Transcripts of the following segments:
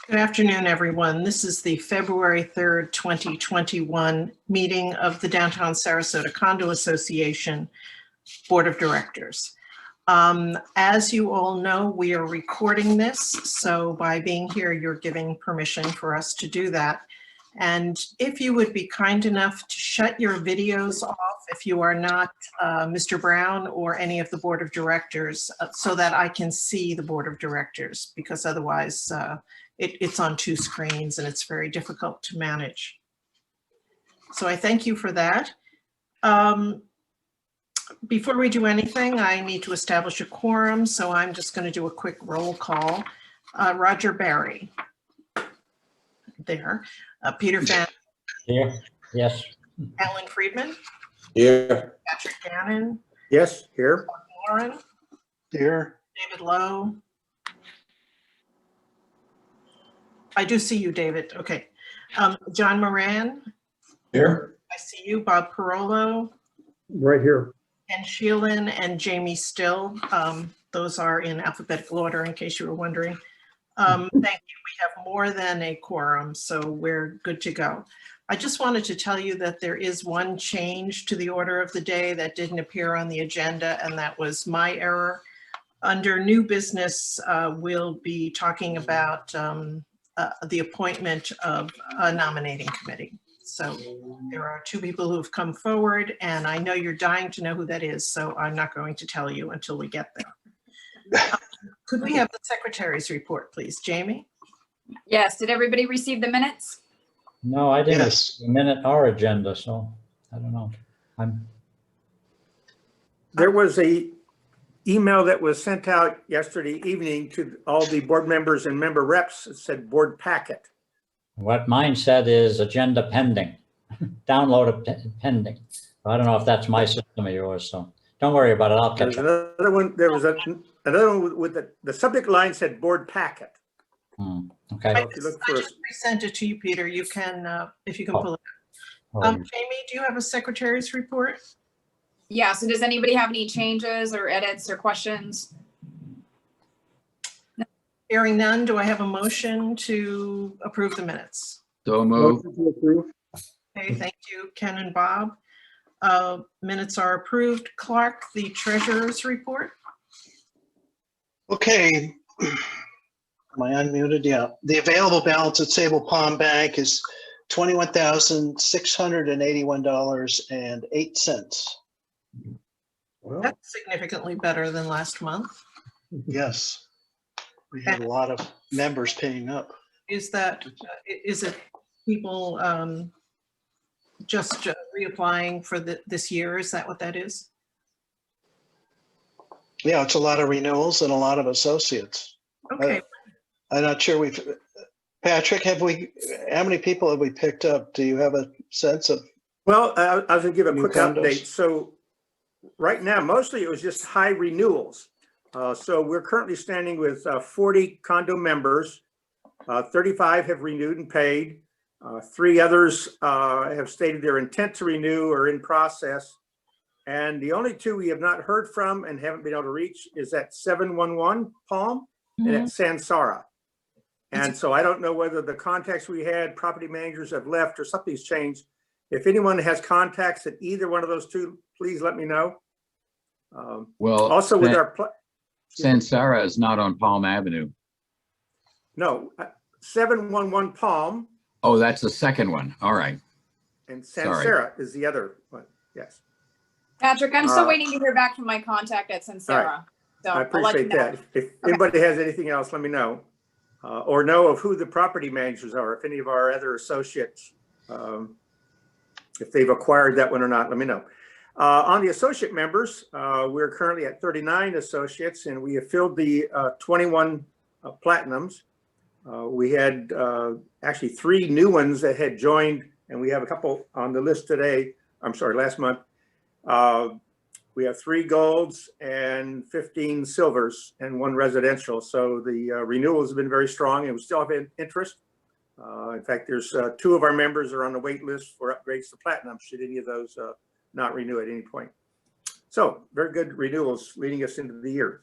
Good afternoon, everyone. This is the February 3rd, 2021 meeting of the Downtown Sarasota Condo Association Board of Directors. As you all know, we are recording this, so by being here, you're giving permission for us to do that. And if you would be kind enough to shut your videos off if you are not Mr. Brown or any of the Board of Directors, so that I can see the Board of Directors, because otherwise it's on two screens and it's very difficult to manage. So I thank you for that. Before we do anything, I need to establish a quorum, so I'm just going to do a quick roll call. Roger Barry. There. Peter Fan. Here. Yes. Alan Friedman. Here. Patrick Gannon. Yes, here. Lauren. Here. David Lowe. I do see you, David. Okay. John Moran. Here. I see you. Bob Parolo. Right here. And Sheilin and Jamie Still. Those are in alphabetical order, in case you were wondering. Thank you. We have more than a quorum, so we're good to go. I just wanted to tell you that there is one change to the order of the day that didn't appear on the agenda, and that was my error. Under new business, we'll be talking about the appointment of a nominating committee. So there are two people who have come forward, and I know you're dying to know who that is, so I'm not going to tell you until we get there. Could we have the secretary's report, please? Jamie? Yes. Did everybody receive the minutes? No, I didn't. Yes. Minute our agenda, so I don't know. There was a email that was sent out yesterday evening to all the board members and member reps. It said board packet. What mine said is agenda pending. Download it pending. I don't know if that's my system or yours, so don't worry about it. I'll catch There's up. another one. There was another one with the subject line said board packet. Okay. I If you look for just resent it to you, Peter. You can, if you can Oh. pull it Oh, up. Jamie, do you have a secretary's report? Yeah. So does anybody have any changes or edits or questions? Hearing none, do I have a motion to approve the minutes? So move. Okay, thank you, Ken and Bob. Minutes are approved. Clark, the treasurer's report. Okay. Am I unmuted? Yeah. The available balance at Sable Palm Bank is $21,681.08. Well, That's significantly better than last month. Yes. We had a lot of members paying up. Is it people just reapplying for this year? Is that what that is? Yeah, it's a lot of renewals and a lot of associates. Okay, I'm not sure Patrick, how many people have we picked up? Do you have a sense of? Well, I was going to give a New quick condos? update. So right now, mostly it was just high renewals. So we're currently standing with 40 condo members. 35 have renewed and paid. 3 others have stated their intent to renew or in process. And the only 2 we have not heard from and haven't been able to reach is at 711 Palm and at Sansara. And so I don't know whether the contacts we had, property managers have left or something's changed. If anyone has contacts at either one of those 2, please let me know. Well, Also with our, Sansara is not on Palm Avenue. no, 711 Palm Oh, that's the second one. All right. and Sorry. Sansara is the other one. Yes, Patrick, I'm still waiting to hear back from my contact at Sansara. So I I'll let you appreciate know. that. If anybody has anything else, let me know. Or know of who the property managers are, if any of our other associates, if they've acquired that one or not, let me know. On the associate members, we're currently at 39 associates and we have filled the 21 platinums. We had actually 3 new ones that had joined and we have a couple on the list today. I'm sorry, last month. We have 3 golds and 15 silvers and 1 residential. So the renewals have been very strong and we still have interest. In fact, there's 2 of our members are on the wait list for upgrades to platinum should any of those not renew at any point. So very good renewals leading us into the year.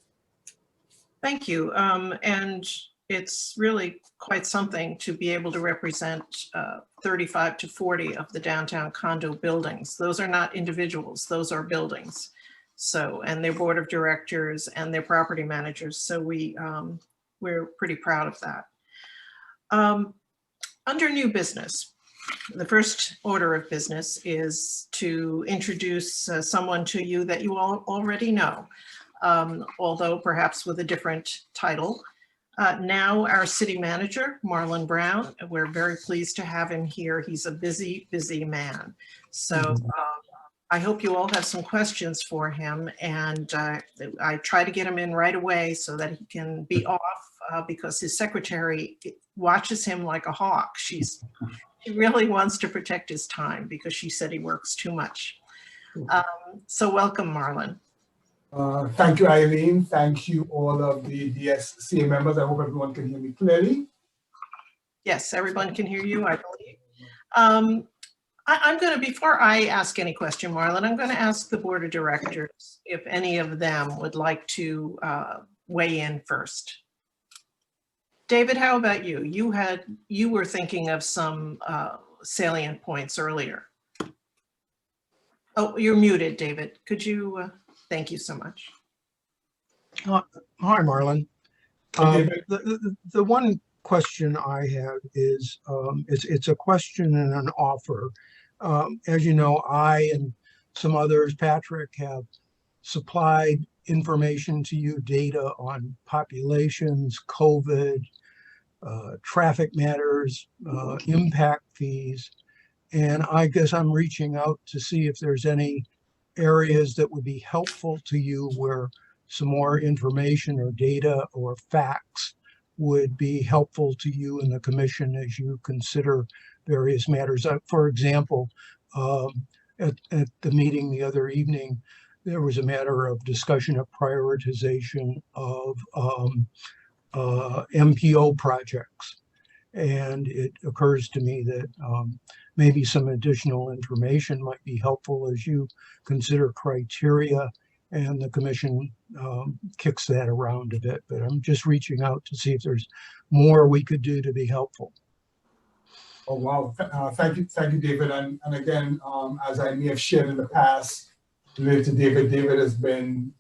thank you. And it's really quite something to be able to represent 35 to 40 of the downtown condo buildings. Those are not individuals, those are buildings. So, and their board of directors and their property managers. So we're pretty proud of that. Under new business, the first order of business is to introduce someone to you that you all already know, although perhaps with a different title. Now our city manager, Marlon Brown, we're very pleased to have him here. He's a busy, busy man. So I hope you all have some questions for him, and I try to get him in right away so that he can be off because his secretary watches him like a hawk. She really wants to protect his time because she said he works too much. So welcome, Marlon. Thank you, Eileen. Thank you, all of the Dsca members. I hope everyone can hear me clearly. Yes, everyone can hear you, I believe. I'm going to, before I ask any question, Marlon, I'm going to ask the board of directors if any of them would like to weigh in first. David, how about you? You were thinking of some salient points earlier. Oh, you're muted, David. Could you? Thank you so much. Hi, Marlon. The one question I have is, it's a question and an offer. As you know, I and some others, Patrick, have supplied information to you, data on populations, COVID, traffic matters, impact fees. And I guess I'm reaching out to see if there's any areas that would be helpful to you where some more information or data or facts would be helpful to you and the commission as you consider various matters. For example, at the meeting the other evening, there was a matter of discussion of prioritization of MPO projects. And it occurs to me that maybe some additional information might be helpful as you consider criteria, and the commission kicks that around a bit. But I'm just reaching out to see if there's more we could do to be helpful. Oh, wow. Thank you, David. And again, as I may have shared in the past, related to David, David has been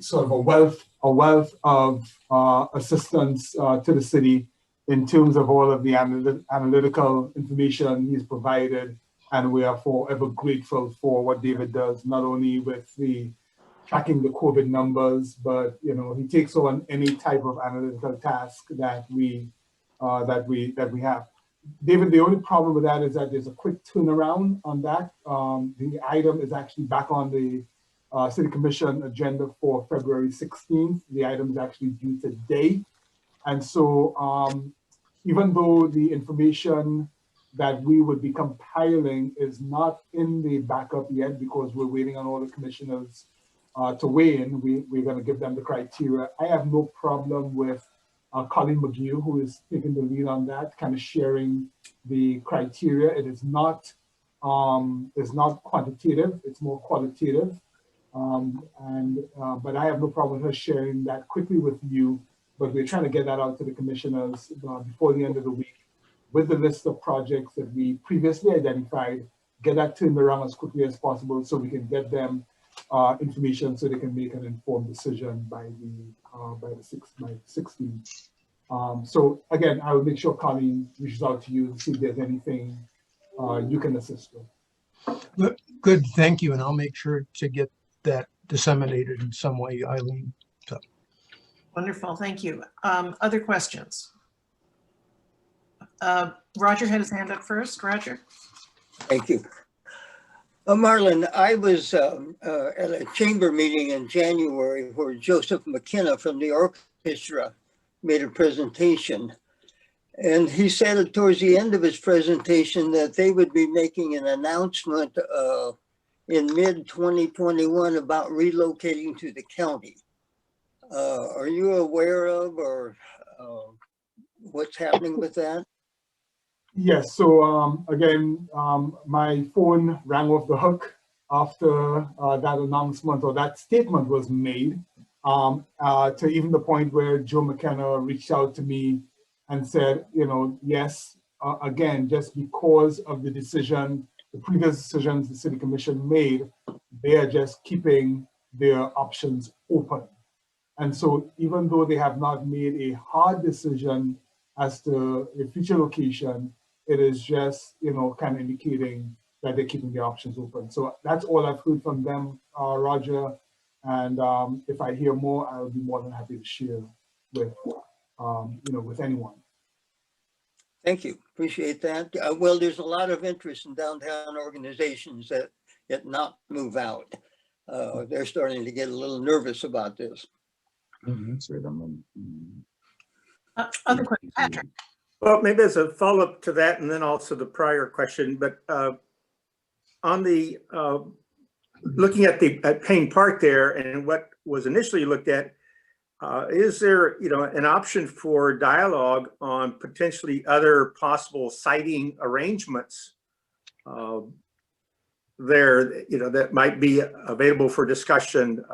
sort of a wealth of assistance to the city in terms of all of the analytical information he's provided. And we are forever grateful for what David does, not only with the tracking the COVID numbers, but he takes on any type of analytical task that we have. David, the only problem with that is that there's a quick turnaround on that. The item is actually back on the City Commission agenda for February 16th. The item is actually due today. And so even though the information that we would be compiling is not in the backup yet because we're waiting on all the commissioners to weigh in, we're going to give them the criteria. I have no problem with Colleen McGew, who is taking the lead on that, kind of sharing the criteria. It is not quantitative, it's more qualitative. But I have no problem with her sharing that quickly with you. But we're trying to get that out to the commissioners before the end of the week with the list of projects that we previously identified, get that turned around as quickly as possible so we can get them information so they can make an informed decision by the 16th. So again, I will make sure Colleen reaches out to you and see if there's anything you can assist with. Good, thank you. And I'll make sure to get that disseminated in some way, Eileen. So. Wonderful, thank you. Other questions? Roger had his hand up first. Roger. Thank you. Marlon, I was at a chamber meeting in January where Joseph McKenna from the orchestra made a presentation. And he said towards the end of his presentation that they would be making an announcement in mid-2021 about relocating to the county. Are you aware of or what's happening with that? Yes, so again, my phone rang off the hook after that announcement or that statement was made, to even the point where Joe McKenna reached out to me and said, yes, again, just because of the decision, the previous decisions the city commission made, they are just keeping their options open. And so even though they have not made a hard decision as to a future location, it is just, kind of indicating that they're keeping their options open. So that's all I've heard from them, Roger. And if I hear more, I will be more than happy to share with, with anyone. Thank you. Appreciate that. Well, there's a lot of interest in downtown organizations that yet not move out. They're starting to get a little nervous about this. Other question, Patrick. Well, maybe as a follow-up to that, and then also the prior question, but on the looking at Payne Park there and what was initially looked at, is there, an option for dialogue on potentially other possible siting arrangements there, that might be available for discussion?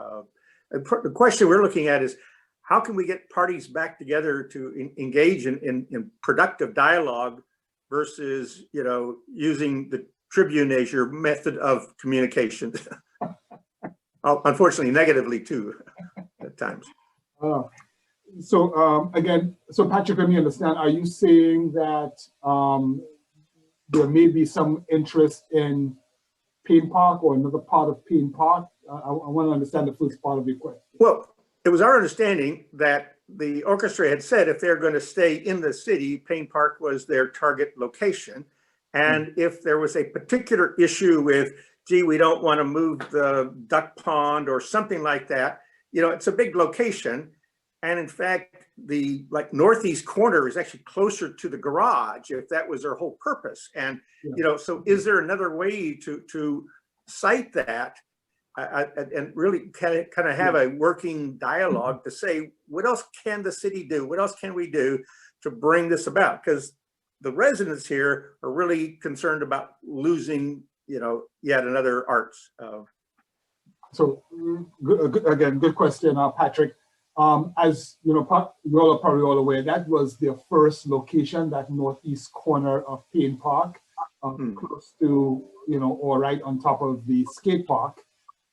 The question we're looking at is, how can we get parties back together to engage in productive dialogue versus, using the Tribune as your method of communication? Unfortunately, negatively too, at times. Again, Patrick, let me understand, are you saying that there may be some interest in Payne Park or another part of Payne Park? I want to understand the first part of your question. Well, it was our understanding that the orchestra had said if they're going to stay in the city, Payne Park was their target location. And if there was a particular issue with, gee, we don't want to move the duck pond or something like that, it's a big location. And in fact, the northeast corner is actually closer to the garage, if that was their whole purpose. And, so is there another way to cite that and really kind of have a working dialogue to say, what else can the city do? What else can we do to bring this about? Because the residents here are really concerned about losing, yet another arts. So again, good question, Patrick. As you all are probably all aware, that was their first location, that northeast corner of Payne Park, close to, or right on top of the skate park.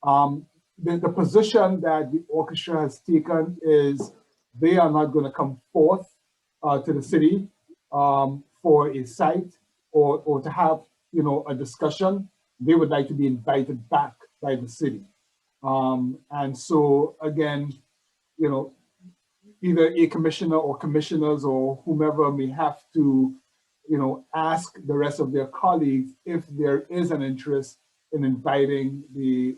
The position that the orchestra has taken is they are not going to come forth to the city for a site or to have, a discussion. They would like to be invited back by the city. And so again, either a commissioner or commissioners or whomever may have to, ask the rest of their colleagues if there is an interest in inviting the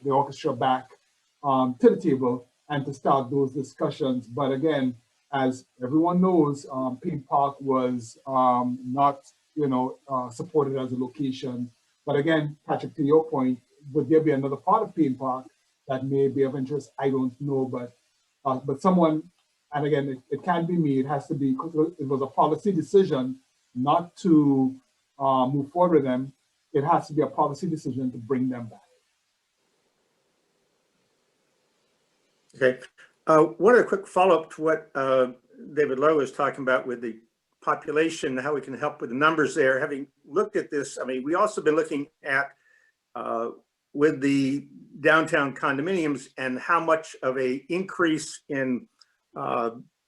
orchestra back to the table and to start those discussions. But again, as everyone knows, Payne Park was not, supported as a location. But again, Patrick, to your point, would there be another part of Payne Park that may be of interest? I don't know, but someone, and again, it can't be me. It has to be, because it was a policy decision not to move forward with them. It has to be a policy decision to bring them back. Okay. One other quick follow-up to what David Lowe was talking about with the population, how we can help with the numbers there. Having looked at this, we also been looking at with the downtown condominiums and how much of a increase in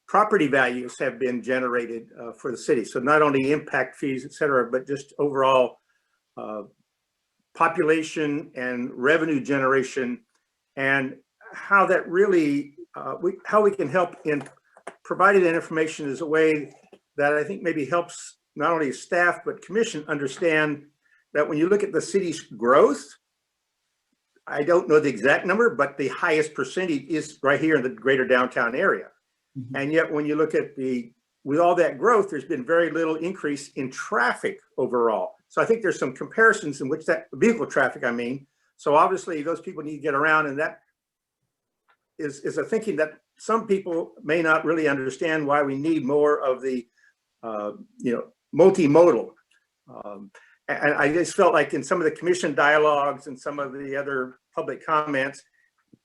property values have been generated for the city. So not only impact fees, et cetera, but just overall population and revenue generation, and how that really, how we can help in providing that information is a way that I think maybe helps not only staff, but commission understand that when you look at the city's growth, I don't know the exact number, but the highest percentage is right here in the greater downtown area. Mm-hmm. And yet when you look at with all that growth, there's been very little increase in traffic overall. So I think there's some comparisons in which that vehicle traffic, So obviously those people need to get around, and that is a thinking that some people may not really understand why we need more of the, multimodal. And I just felt like in some of the commission dialogues and some of the other public comments,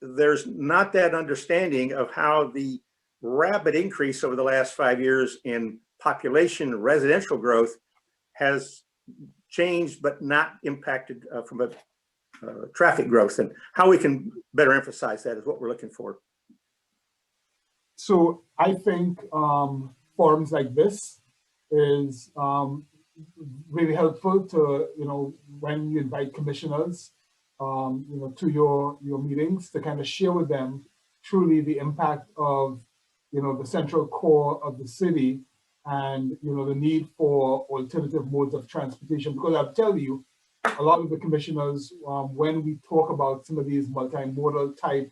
there's not that understanding of how the rapid increase over the last 5 years in population residential growth has changed but not impacted from a traffic growth, and how we can better emphasize that is what we're looking for. So I think forums like this is really helpful to, when you invite commissioners, to your meetings, to kind of share with them truly the impact of, the central core of the city and, the need for alternative modes of transportation. Because I'll tell you, a lot of the commissioners, when we talk about some of these multimodal type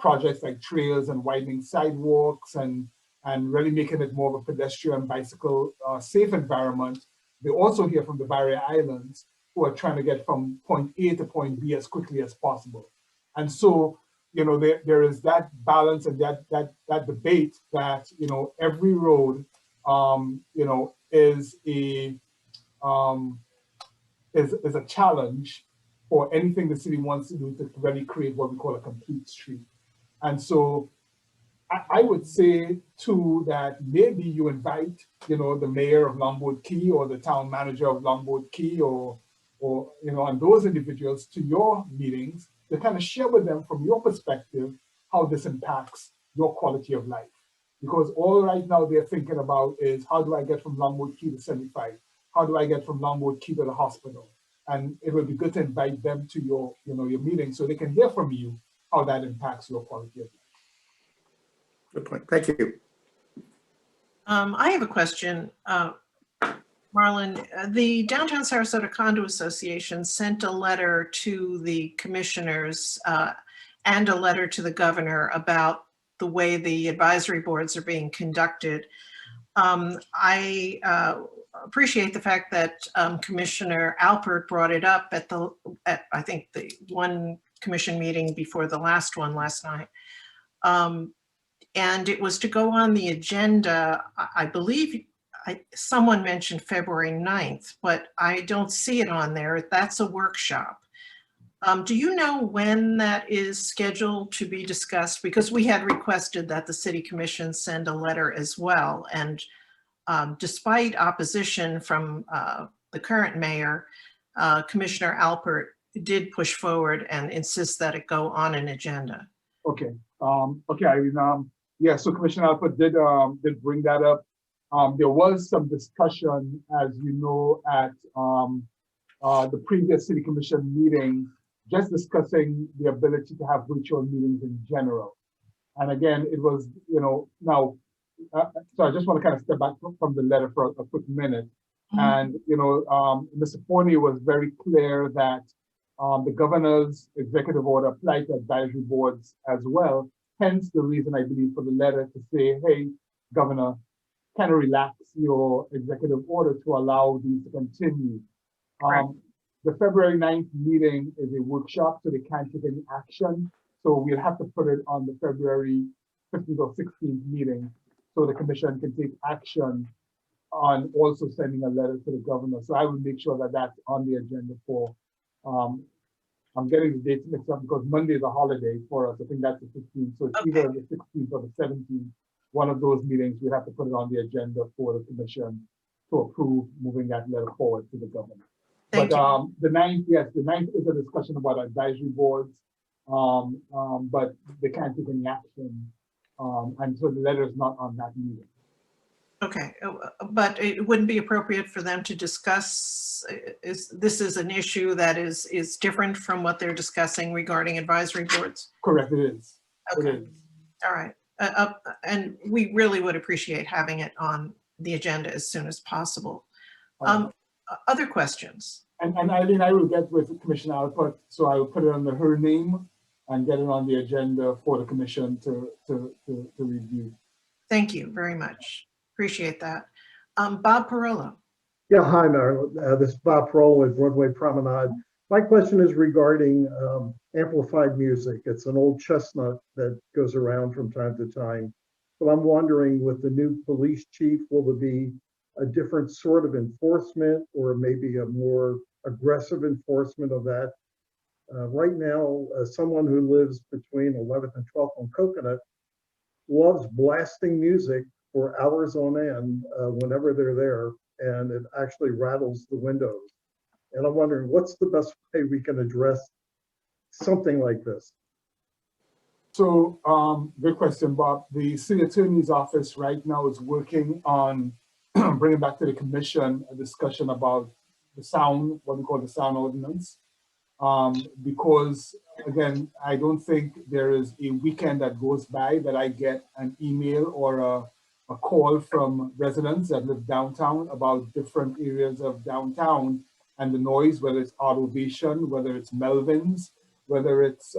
projects like trails and widening sidewalks and really making it more of a pedestrian bicycle safe environment, they also hear from the barrier islands who are trying to get from point A to point B as quickly as possible. And so, there is that balance and that debate that, every road, is a challenge for anything the city wants to do to really create what we call a complete street. And so I would say too that maybe you invite, the mayor of Lombard Key or the town manager of Lombard Key or and those individuals to your meetings to kind of share with them from your perspective how this impacts your quality of life. Because all right now they're thinking about is, how do I get from Lombard Key to 75? How do I get from Lombard Key to the hospital? And it would be good to invite them to your, your meeting so they can hear from you how that impacts your quality of life. Good point. Thank you. I have a question. Marlon, the Downtown Sarasota Condo Association sent a letter to the commissioners and a letter to the governor about the way the advisory boards are being conducted. I appreciate the fact that Commissioner Alpert brought it up at I think the one commission meeting before the last one last night. And it was to go on the agenda, I believe someone mentioned February 9th, but I don't see it on there. That's a workshop. Do you know when that is scheduled to be discussed? Because we had requested that the city commission send a letter as well. And despite opposition from the current mayor, Commissioner Alpert did push forward and insist that it go on an agenda. Okay. Yeah, so Commissioner Alpert did bring that up. There was some discussion, as you know, at the previous city commission meeting, just discussing the ability to have virtual meetings in general. And again, it was, now, so I just want to kind of step back from the letter for a quick minute. And, Mr. Forney was very clear that the governor's executive order applied to advisory boards as well. Hence the reason, I believe, for the letter to say, hey, Governor, kind of relax your executive order to allow these to continue. Right. The February 9th meeting is a workshop, so they can't take any action. So we'll have to put it on the February 15th or 16th meeting so the commission can take action on also sending a letter to the governor. So I will make sure that that's on the agenda for, I'm getting the dates mixed up because Monday is a holiday for us. I think that's the 15th. So it's either the 16th or the 17th. One of those meetings, we have to put it on the agenda for the commission to approve moving that letter forward to the governor. Thank you. The 9th, yes, the 9th is a discussion about advisory boards, but they can't take any action. And so the letter is not on that meeting. Okay, but it wouldn't be appropriate for them to discuss, this is an issue that is different from what they're discussing regarding advisory boards? Correct, it is. Okay. It is. All right. And we really would appreciate having it on the agenda as soon as possible. Other questions? And Eileen, I will get with Commissioner Alpert, so I will put it under her name and get it on the agenda for the commission to review. Thank you very much. Appreciate that. Bob Parolo. Yeah, hi, Marilyn. This is Bob Parolo with Broadway Promenade. My question is regarding amplified music. It's an old chestnut that goes around from time to time. So I'm wondering, with the new police chief, will there be a different sort of enforcement or maybe a more aggressive enforcement of that? Right now, someone who lives between 11th and 12th on Coconut loves blasting music for hours on end whenever they're there, and it actually rattles the windows. And I'm wondering, what's the best way we can address something like this? So, good question, Bob. The city attorney's office right now is working on bringing back to the commission a discussion about the sound, what we call the sound ordinance. Because again, I don't think there is a weekend that goes by that I get an email or a call from residents that live downtown about different areas of downtown and the noise, whether it's Autovation, whether it's Melvin's, whether it's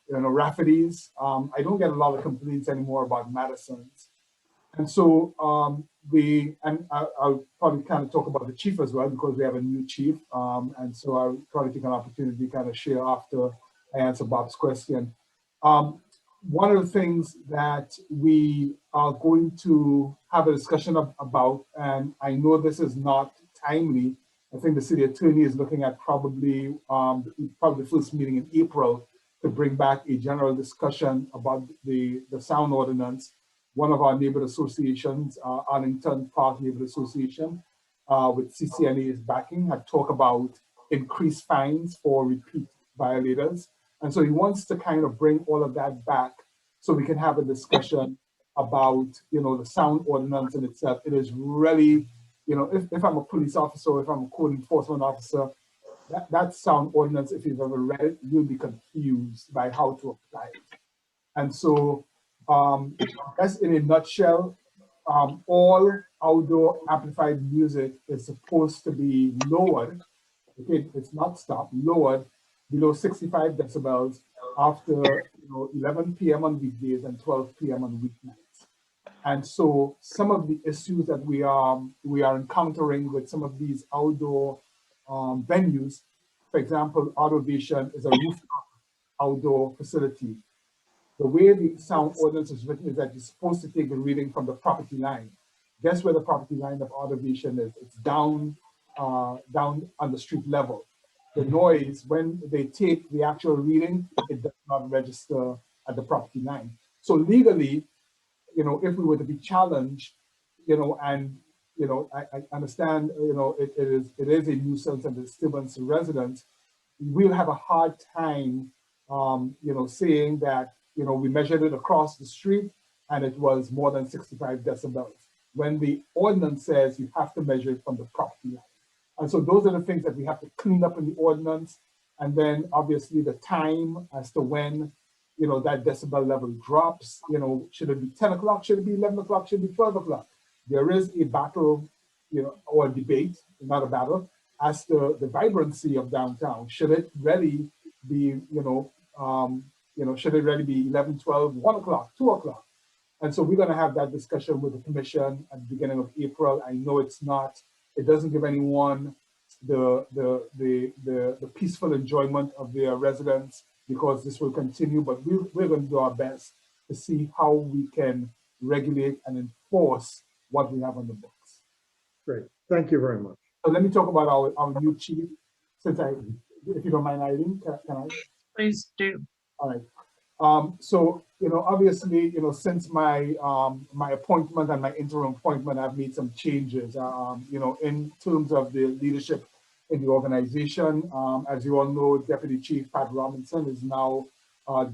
Rafferty's. I don't get a lot of complaints anymore about Madison's. And so I'll probably kind of talk about the chief as well, because we have a new chief. And so I'll probably take an opportunity to kind of share after I answer Bob's question. One of the things that we are going to have a discussion about, and I know this is not timely, I think the city attorney is looking at probably the first meeting in April to bring back a general discussion about the sound ordinance. One of our neighborhood associations, Arlington Park Neighborhood Association, with CCNA's backing, had talked about increased fines for repeat violators. And so he wants to kind of bring all of that back so we can have a discussion about, the sound ordinance in itself. It is really, if I'm a police officer, or if I'm a code enforcement officer, that sound ordinance, if you've ever read it, you'll be confused by how to apply it. And so that's in a nutshell. All outdoor amplified music is supposed to be lowered. Okay, it's not stopped, lowered below 65 decibels after 11 p.m. on weekdays and 12 p.m. on weeknights. And so some of the issues that we are encountering with some of these outdoor venues, for example, Autovation is a rooftop outdoor facility. The way the sound ordinance is written is that you're supposed to take the reading from the property line. Guess where the property line of Autovation is? It's down on the street level. The noise, when they take the actual reading, it does not register at the property line. So legally, if we were to be challenged, I understand, it is a nuisance and disturbance to residents, we'll have a hard time, saying that, we measured it across the street and it was more than 65 decibels, when the ordinance says you have to measure it from the property line. And so those are the things that we have to clean up in the ordinance. And then obviously the time as to when, that decibel level drops, should it be 10 o'clock, should it be 11 o'clock, should it be 12 o'clock? There is a battle, or a debate, not a battle, as to the vibrancy of downtown. Should it really be, should it really be 11, 12, 1 o'clock, 2 o'clock? And so we're going to have that discussion with the commission at the beginning of April. I know it doesn't give anyone the peaceful enjoyment of their residents, because this will continue, but we're going to do our best to see how we can regulate and enforce what we have on the books. Great, thank you very much. So let me talk about our new chief, if you don't mind, Eileen, can I? Please do. All right. So, obviously, since my my appointment and my interim appointment, I've made some changes, in terms of the leadership in the organization. As you all know, Deputy Chief Pat Robinson is now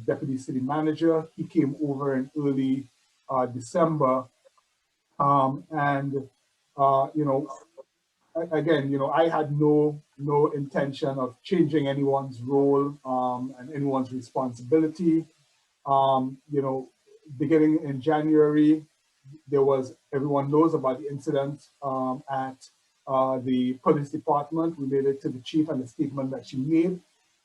Deputy City Manager. He came over in early December. Again, I had no intention of changing anyone's role and anyone's responsibility. Beginning in January, everyone knows about the incident at the police department related to the chief and the statement that she made.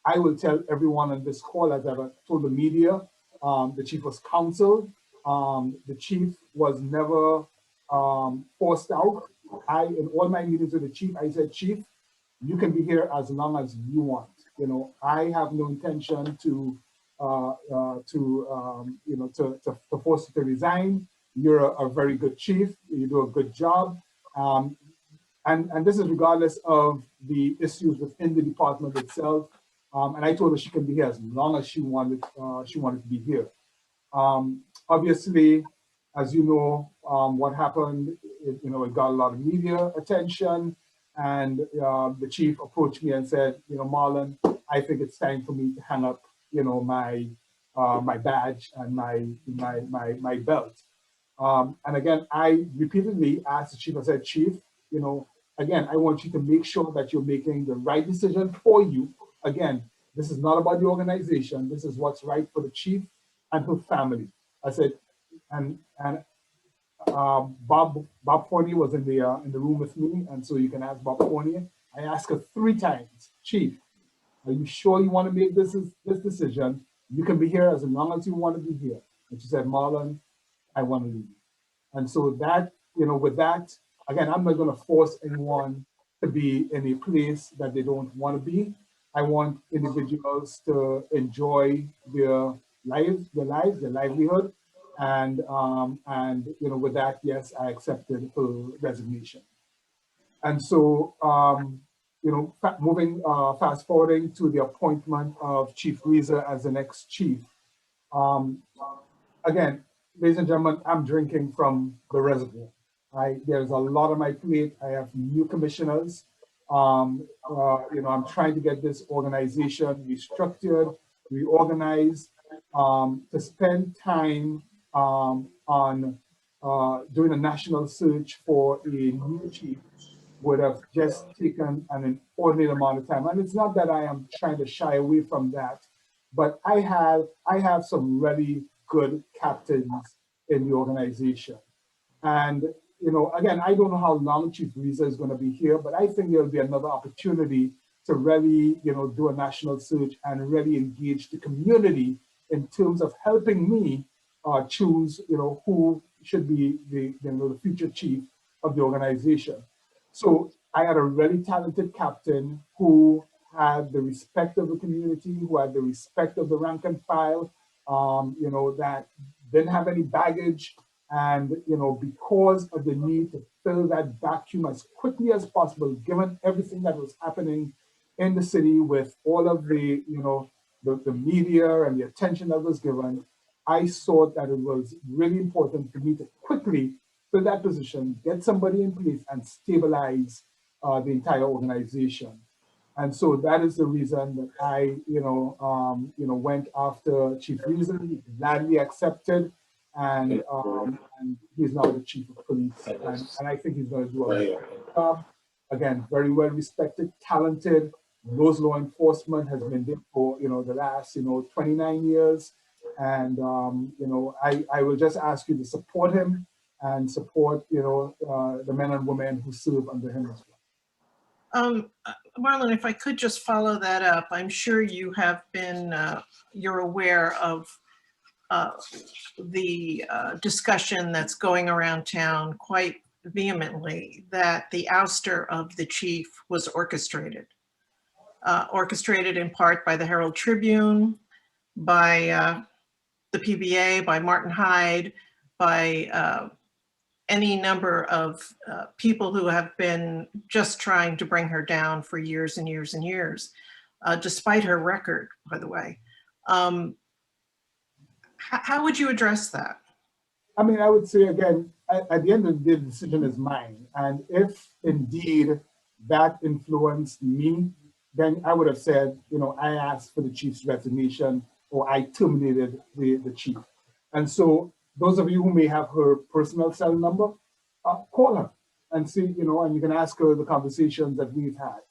I will tell everyone on this call, as I've told the media, the chief was counseled. The chief was never forced out. In all my meetings with the chief, I said, Chief, you can be here as long as you want. I have no intention to force you to resign. You're a very good chief. You do a good job. And this is regardless of the issues within the department itself. And I told her she can be here as long as she wanted to be here. Obviously, as you know, what happened, it got a lot of media attention, and the chief approached me and said, Marlon, I think it's time for me to hang up, my badge and my belt. And again, I repeatedly asked the chief, I said, Chief, again, I want you to make sure that you're making the right decision for you. Again, this is not about the organization. This is what's right for the chief and her family. I said, and Bob Fournier was in the room with me, and so you can ask Bob Fournier. I asked her 3 times, Chief, are you sure you want to make this decision? You can be here as long as you want to be here. And she said, Marlon, I want to leave. And so that, with that, again, I'm not going to force anyone to be in a place that they don't want to be. I want individuals to enjoy their lives, their livelihood. And with that, yes, I accepted her resignation. And so, fast forwarding to the appointment of Chief Reeser as the next chief. Again, ladies and gentlemen, I'm drinking from the reservoir. There's a lot on my plate. I have new commissioners. I'm trying to get this organization restructured, reorganized, to spend time on doing a national search for a new chief would have just taken an inordinate amount of time. And it's not that I am trying to shy away from that, but I have some really good captains in the organization. And, again, I don't know how long Chief Reeser is going to be here, but I think there'll be another opportunity to really, do a national search and really engage the community in terms of helping me choose, who should be the future chief of the organization. So I had a really talented captain who had the respect of the community, who had the respect of the rank and file, that didn't have any baggage. And, because of the need to fill that vacuum as quickly as possible, given everything that was happening in the city with all of the, the media and the attention that was given, I thought that it was really important for me to quickly fill that position, get somebody in place and stabilize the entire organization. And so that is the reason that I, went after Chief Reeser. He gladly accepted, and he's now the chief of police. And I think he's going to do a great job. Again, very well respected, talented, knows law enforcement, has been there for, the last, 29 years. And, I will just ask you to support him and support, the men and women who serve under him as well. Marlon, if I could just follow that up, I'm sure you have been, you're aware of the discussion that's going around town quite vehemently that the ouster of the chief was orchestrated. Orchestrated in part by the Herald Tribune, by the PBA, by Martin Hyde, by any number of people who have been just trying to bring her down for years and years and years, despite her record, by the way. How would you address that? I mean, I would say, again, at the end of the day, the decision is mine. And if indeed that influenced me, then I would have said, I asked for the chief's resignation or I terminated the chief. And so those of you who may have her personal cell number, call her and see, and you can ask her the conversations that we've had.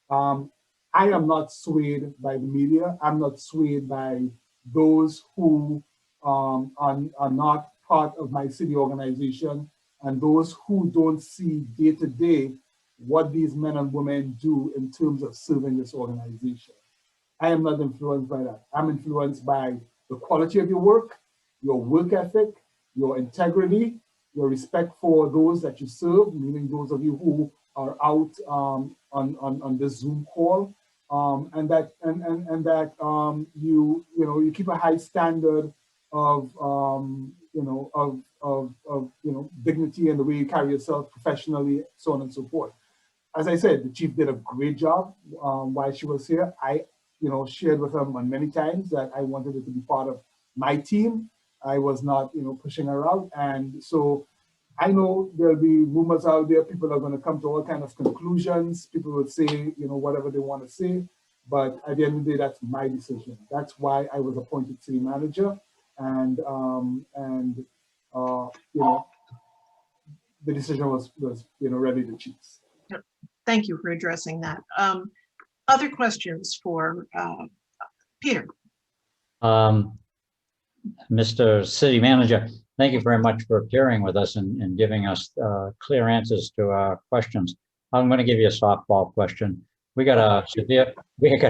I am not swayed by the media. I'm not swayed by those who are not part of my city organization and those who don't see day to day what these men and women do in terms of serving this organization. I am not influenced by that. I'm influenced by the quality of your work ethic, your integrity, your respect for those that you serve, meaning those of you who are out on this Zoom call, and that you keep a high standard of dignity and the way you carry yourself professionally, so on and so forth. As I said, the chief did a great job while she was here. I shared with her many times that I wanted her to be part of my team I was not, pushing her out. And so I know there'll be rumors out there. People are going to come to all kinds of conclusions. People will say, whatever they want to say. But at the end of the day, that's my decision. That's why I was appointed city manager. And the decision was really the chief's. Thank you for addressing that. Other questions for Peter? Mr. City Manager, thank you very much for appearing with us and giving us clear answers to our questions. I'm going to give you a softball question. We got a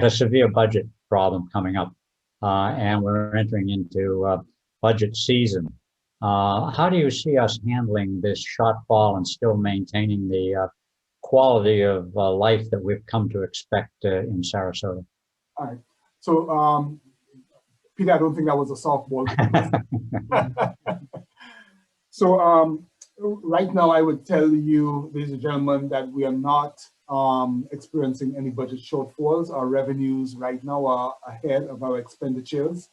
severe budget problem coming up, and we're entering into budget season. How do you see us handling this shortfall and still maintaining the quality of life that we've come to expect in Sarasota? All right. So, Peter, I don't think that was a softball. So right now, I would tell you, ladies and gentlemen, that we are not experiencing any budget shortfalls. Our revenues right now are ahead of our expenditures.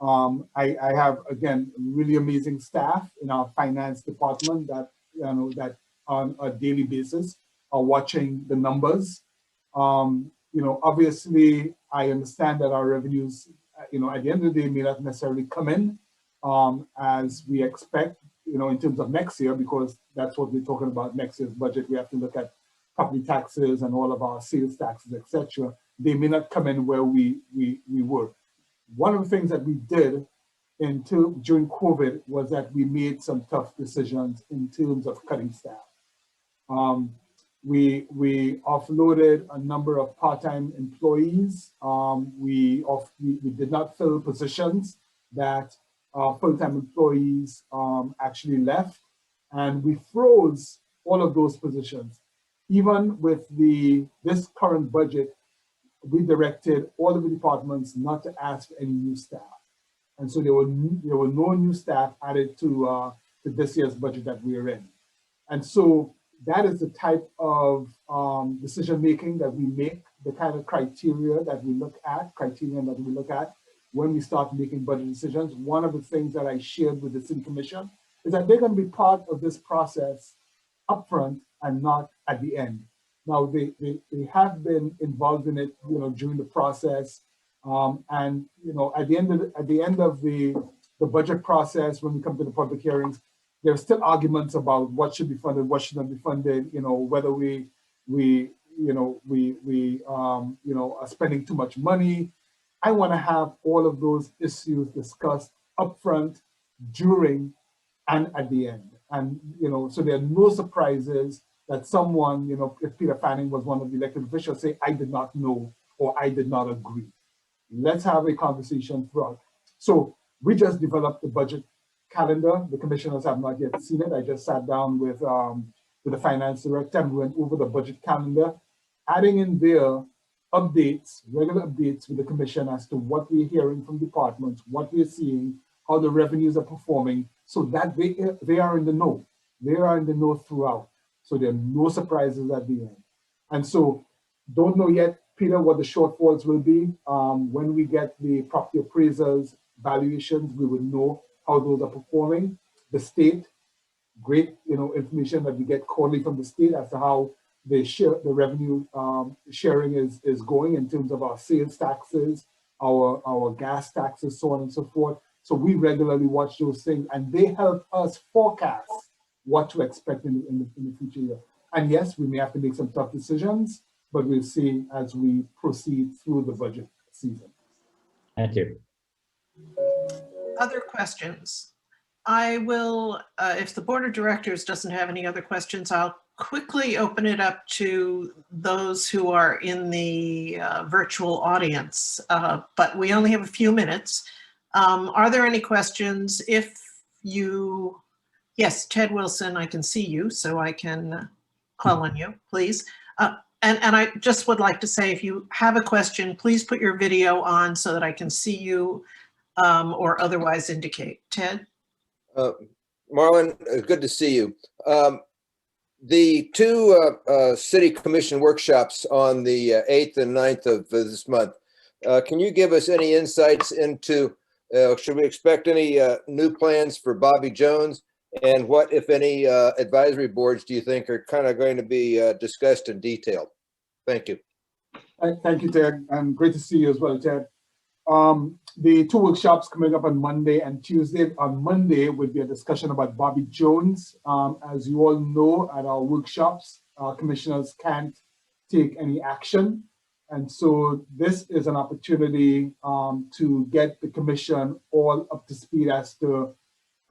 I have, again, really amazing staff in our finance department that, that on a daily basis are watching the numbers. Obviously, I understand that our revenues, at the end of the day, may not necessarily come in as we expect, in terms of next year, because that's what we're talking about next year's budget. We have to look at property taxes and all of our sales taxes, etc. They may not come in where we were. One of the things that we did during COVID was that we made some tough decisions in terms of cutting staff. We offloaded a number of part-time employees. We did not fill positions that full-time employees actually left, and we froze all of those positions. Even with this current budget, we directed all of the departments not to ask for any new staff, and so there were no new staff added to this year's budget that we are in, and so that is the type of decision making that we make, the kind of criterion that we look at when we start making budget decisions. One of the things that I shared with the City Commission is that they're going to be part of this process upfront and not at the end. Now, they have been involved in it, during the process, and at the end of the budget process, when we come to the public hearings, there are still arguments about what should be funded, what should not be funded. Whether we are spending too much money. I want to have all of those issues discussed upfront, during, and at the end. And so there are no surprises that someone, if Peter Fanning was one of the elected officials, say, I did not know or I did not agree. Let's have a conversation throughout. So we just developed the budget calendar. The commissioners have not yet seen it. I just sat down with the finance director and went over the budget calendar, adding in there updates, regular updates with the commission as to what we're hearing from departments, what we're seeing, how the revenues are performing, so that they are in the know. They are in the know throughout. So there are no surprises at the end. And so don't know yet, Peter, what the shortfalls will be. When we get the property appraisals, valuations, we will know how those are performing. The state, great information that we get quarterly from the state as to how the revenue sharing is going in terms of our sales taxes, our gas taxes, so on and so forth. So we regularly watch those things, and they help us forecast what to expect in the future year. And yes, we may have to make some tough decisions, but we'll see as we proceed through the budget season. Thank you. Other questions? I will, if the board of directors doesn't have any other questions, I'll quickly open it up to those who are in the virtual audience, but we only have a few minutes. Are there any questions? Yes, Ted Wilson, I can see you, so I can call on you, please. And I just would like to say, if you have a question, please put your video on so that I can see you or otherwise indicate. Ted? Marlon, good to see you. The two city commission workshops on the 8th and 9th of this month, can you give us any insights into Should we expect any new plans for Bobby Jones? And what, if any, advisory boards do you think are kind of going to be discussed in detail? Thank you. Thank you, Ted, and great to see you as well, Ted. The two workshops coming up on Monday and Tuesday. On Monday would be a discussion about Bobby Jones. As you all know, at our workshops, commissioners can't take any action. And so this is an opportunity to get the commission all up to speed as to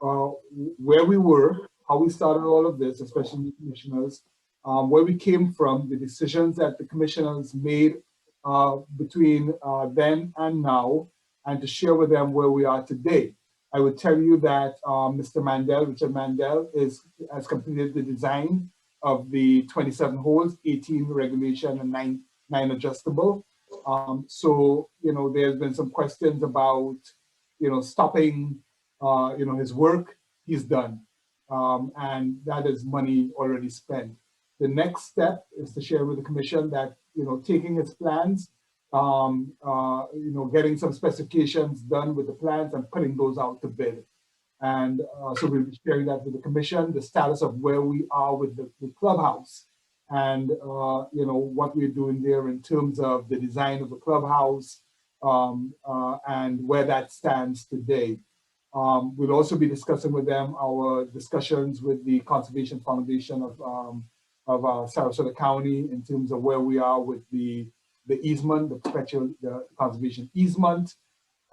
where we were, how we started all of this, especially the commissioners, where we came from, the decisions that the commissioners made between then and now, and to share with them where we are today. I would tell you that Mr. Mandel, Richard Mandel, has completed the design of the 27 holes, 18 regulation and 9 adjustable. So, you know, there's been some questions about, you know, stopping, you know, his work. He's done. And that is money already spent. The next step is to share with the commission that, you know, taking his plans, you know, getting some specifications done with the plans and putting those out to bid. And so we'll be sharing that with the commission, the status of where we are with the clubhouse, and you know, what we're doing there in terms of the design of the clubhouse, and where that stands today. We'll also be discussing with them our discussions with the Conservation Foundation of Sarasota County in terms of where we are with the easement, the conservation easement,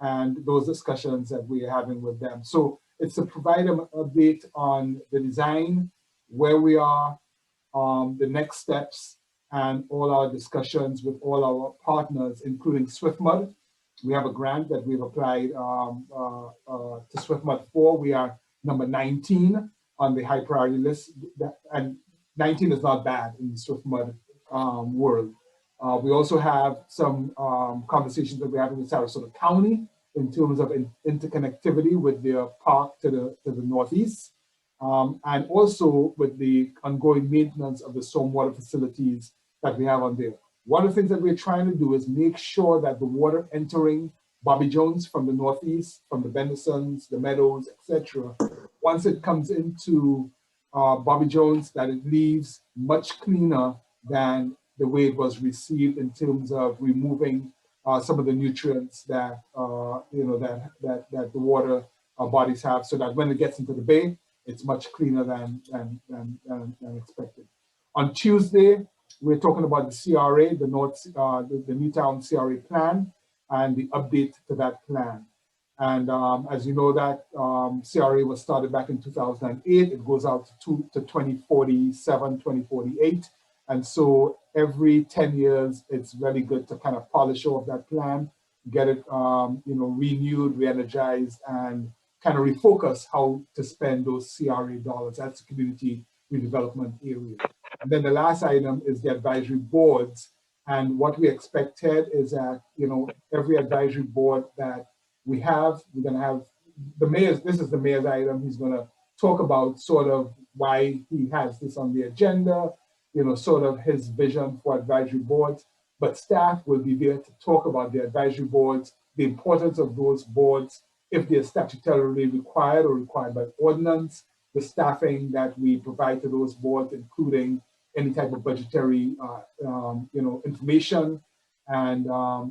and those discussions that we are having with them. So it's to provide them an update on the design, where we are, the next steps, and all our discussions with all our partners, including SwiftMud. We have a grant that we've applied to SwiftMud for. We are number 19 on the high priority list, and 19 is not bad in the SwiftMud world. We also have some conversations that we're having with Sarasota County in terms of interconnectivity with their park to the northeast, and also with the ongoing maintenance of the stormwater facilities that we have on there. One of the things that we're trying to do is make sure that the water entering Bobby Jones from the northeast, from the Bendisons, the Meadows, etc., once it comes into Bobby Jones, that it leaves much cleaner than the way it was received in terms of removing some of the nutrients that you know that the water bodies have, so that when it gets into the bay, it's much cleaner than expected. On Tuesday, we're talking about the CRA, the Newtown CRA plan, and the update to that plan. And as you know, that CRA was started back in 2008. It goes out to 2047, 2048. And so every 10 years, it's really good to kind of polish off that plan, get it you know, renewed, re-energized, and kind of refocus how to spend those CRA dollars. That's the community redevelopment area. And then the last item is the advisory boards. And what we expected is that, you know, every advisory board that we have, we're going to have the mayor's, this is the mayor's item. He's going to talk about sort of why he has this on the agenda, you know, sort of his vision for advisory boards. But staff will be there to talk about the advisory boards, the importance of those boards, if they're statutorily required or required by ordinance, the staffing that we provide to those boards, including any type of budgetary you know, information, and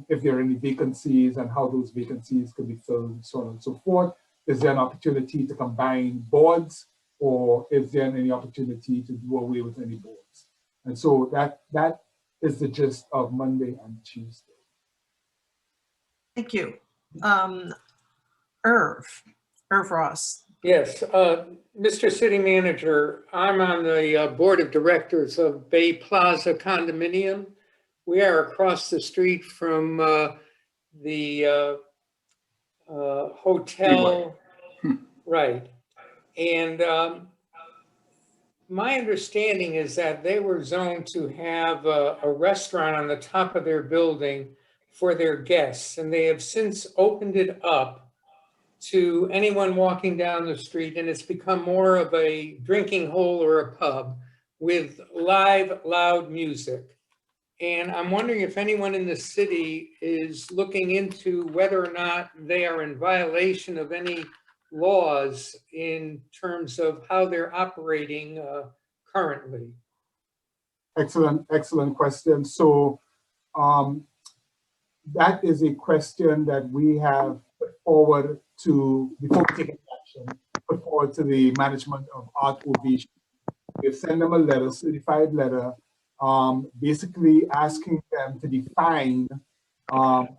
if there are any vacancies and how those vacancies could be filled, and so on and so forth. Is there an opportunity to combine boards, or is there any opportunity to do away with any boards? And so that is the gist of Monday and Tuesday. Thank you. Irv Ross. Yes, Mr. City Manager, I'm on the board of directors of Bay Plaza Condominium. We are across the street from the hotel, right? And my understanding is that they were zoned to have a restaurant on the top of their building for their guests, and they have since opened it up to anyone walking down the street, and it's become more of a drinking hole or a pub with live, loud music. And I'm wondering if anyone in the city is looking into whether or not they are in violation of any laws in terms of how they're operating currently. Excellent question. So that is a question that we have put forward to, before we take any action, put forward to the management of Art Ovation. We've sent them a letter, certified letter, basically asking them to define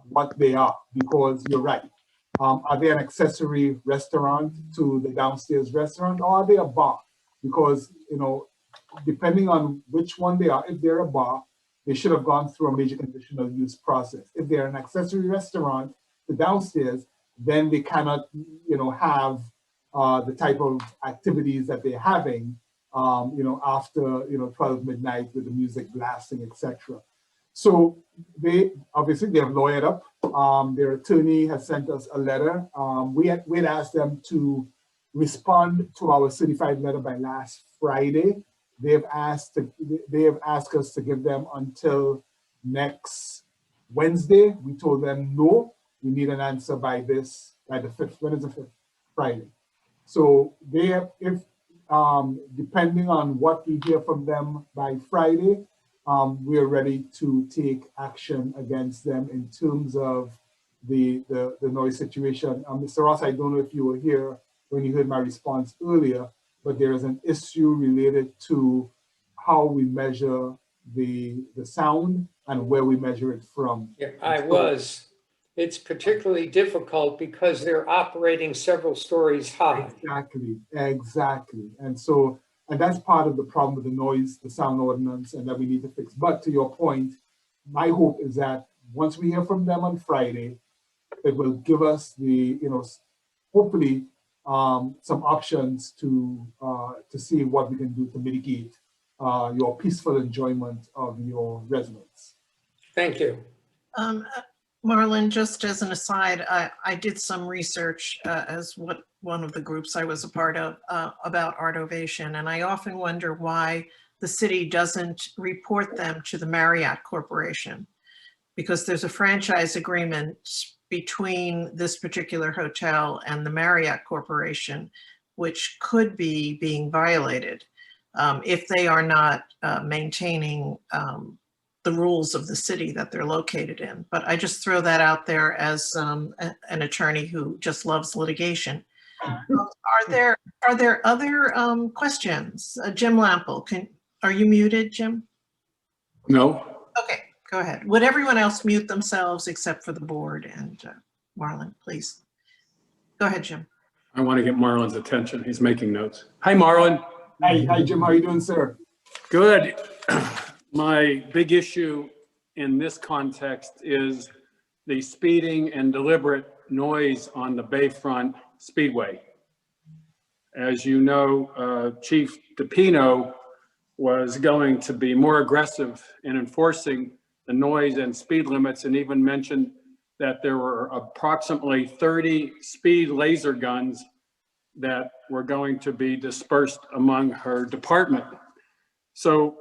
what they are, because you're right. Are they an accessory restaurant to the downstairs restaurant, or are they a bar? Because, you know, depending on which one they are, if they're a bar, they should have gone through a major conditional use process. If they're an accessory restaurant to downstairs, then they cannot, you know, have the type of activities that they're having, you know, after, you know, 12 midnight with the music blasting, etc. So they obviously they have lawyered up. Their attorney has sent us a letter. We'd asked them to respond to our certified letter by last Friday. They have asked us to give them until next Wednesday. We told them no, we need an answer by the 5th. When is the 5th? Friday. So they have, if depending on what we hear from them by Friday, we are ready to take action against them in terms of the noise situation. Mr. Ross, I don't know if you were here when you heard my response earlier, but there is an issue related to how we measure the sound and where we measure it from. Yeah, I was. It's particularly difficult because they're operating several stories high. Exactly. And so, and that's part of the problem with the noise, the sound ordinance, and that we need to fix. But to your point, my hope is that once we hear from them on Friday, it will give us the, you know, hopefully some options to see what we can do to mitigate your peaceful enjoyment of your residence. Thank you. Marlon, just as an aside, I did some research as one of the groups I was a part of about Art Ovation, and I often wonder why the city doesn't report them to the Marriott Corporation, because there's a franchise agreement between this particular hotel and the Marriott Corporation, which could be being violated if they are not maintaining the rules of the city that they're located in. But I just throw that out there as an attorney who just loves litigation. Are there other questions? Jim Lample, are you muted, Jim? No. Okay, go ahead. Would everyone else mute themselves except for the board and Marlon, please? Go ahead, Jim. I want to get Marlon's attention. He's making notes. Hi, Marlon. Hi, Jim. How are you doing, sir? Good. My big issue in this context is the speeding and deliberate noise on the Bayfront Speedway. As you know, Chief DePino was going to be more aggressive in enforcing the noise and speed limits, and even mentioned that there were approximately 30 speed laser guns that were going to be dispersed among her department. So,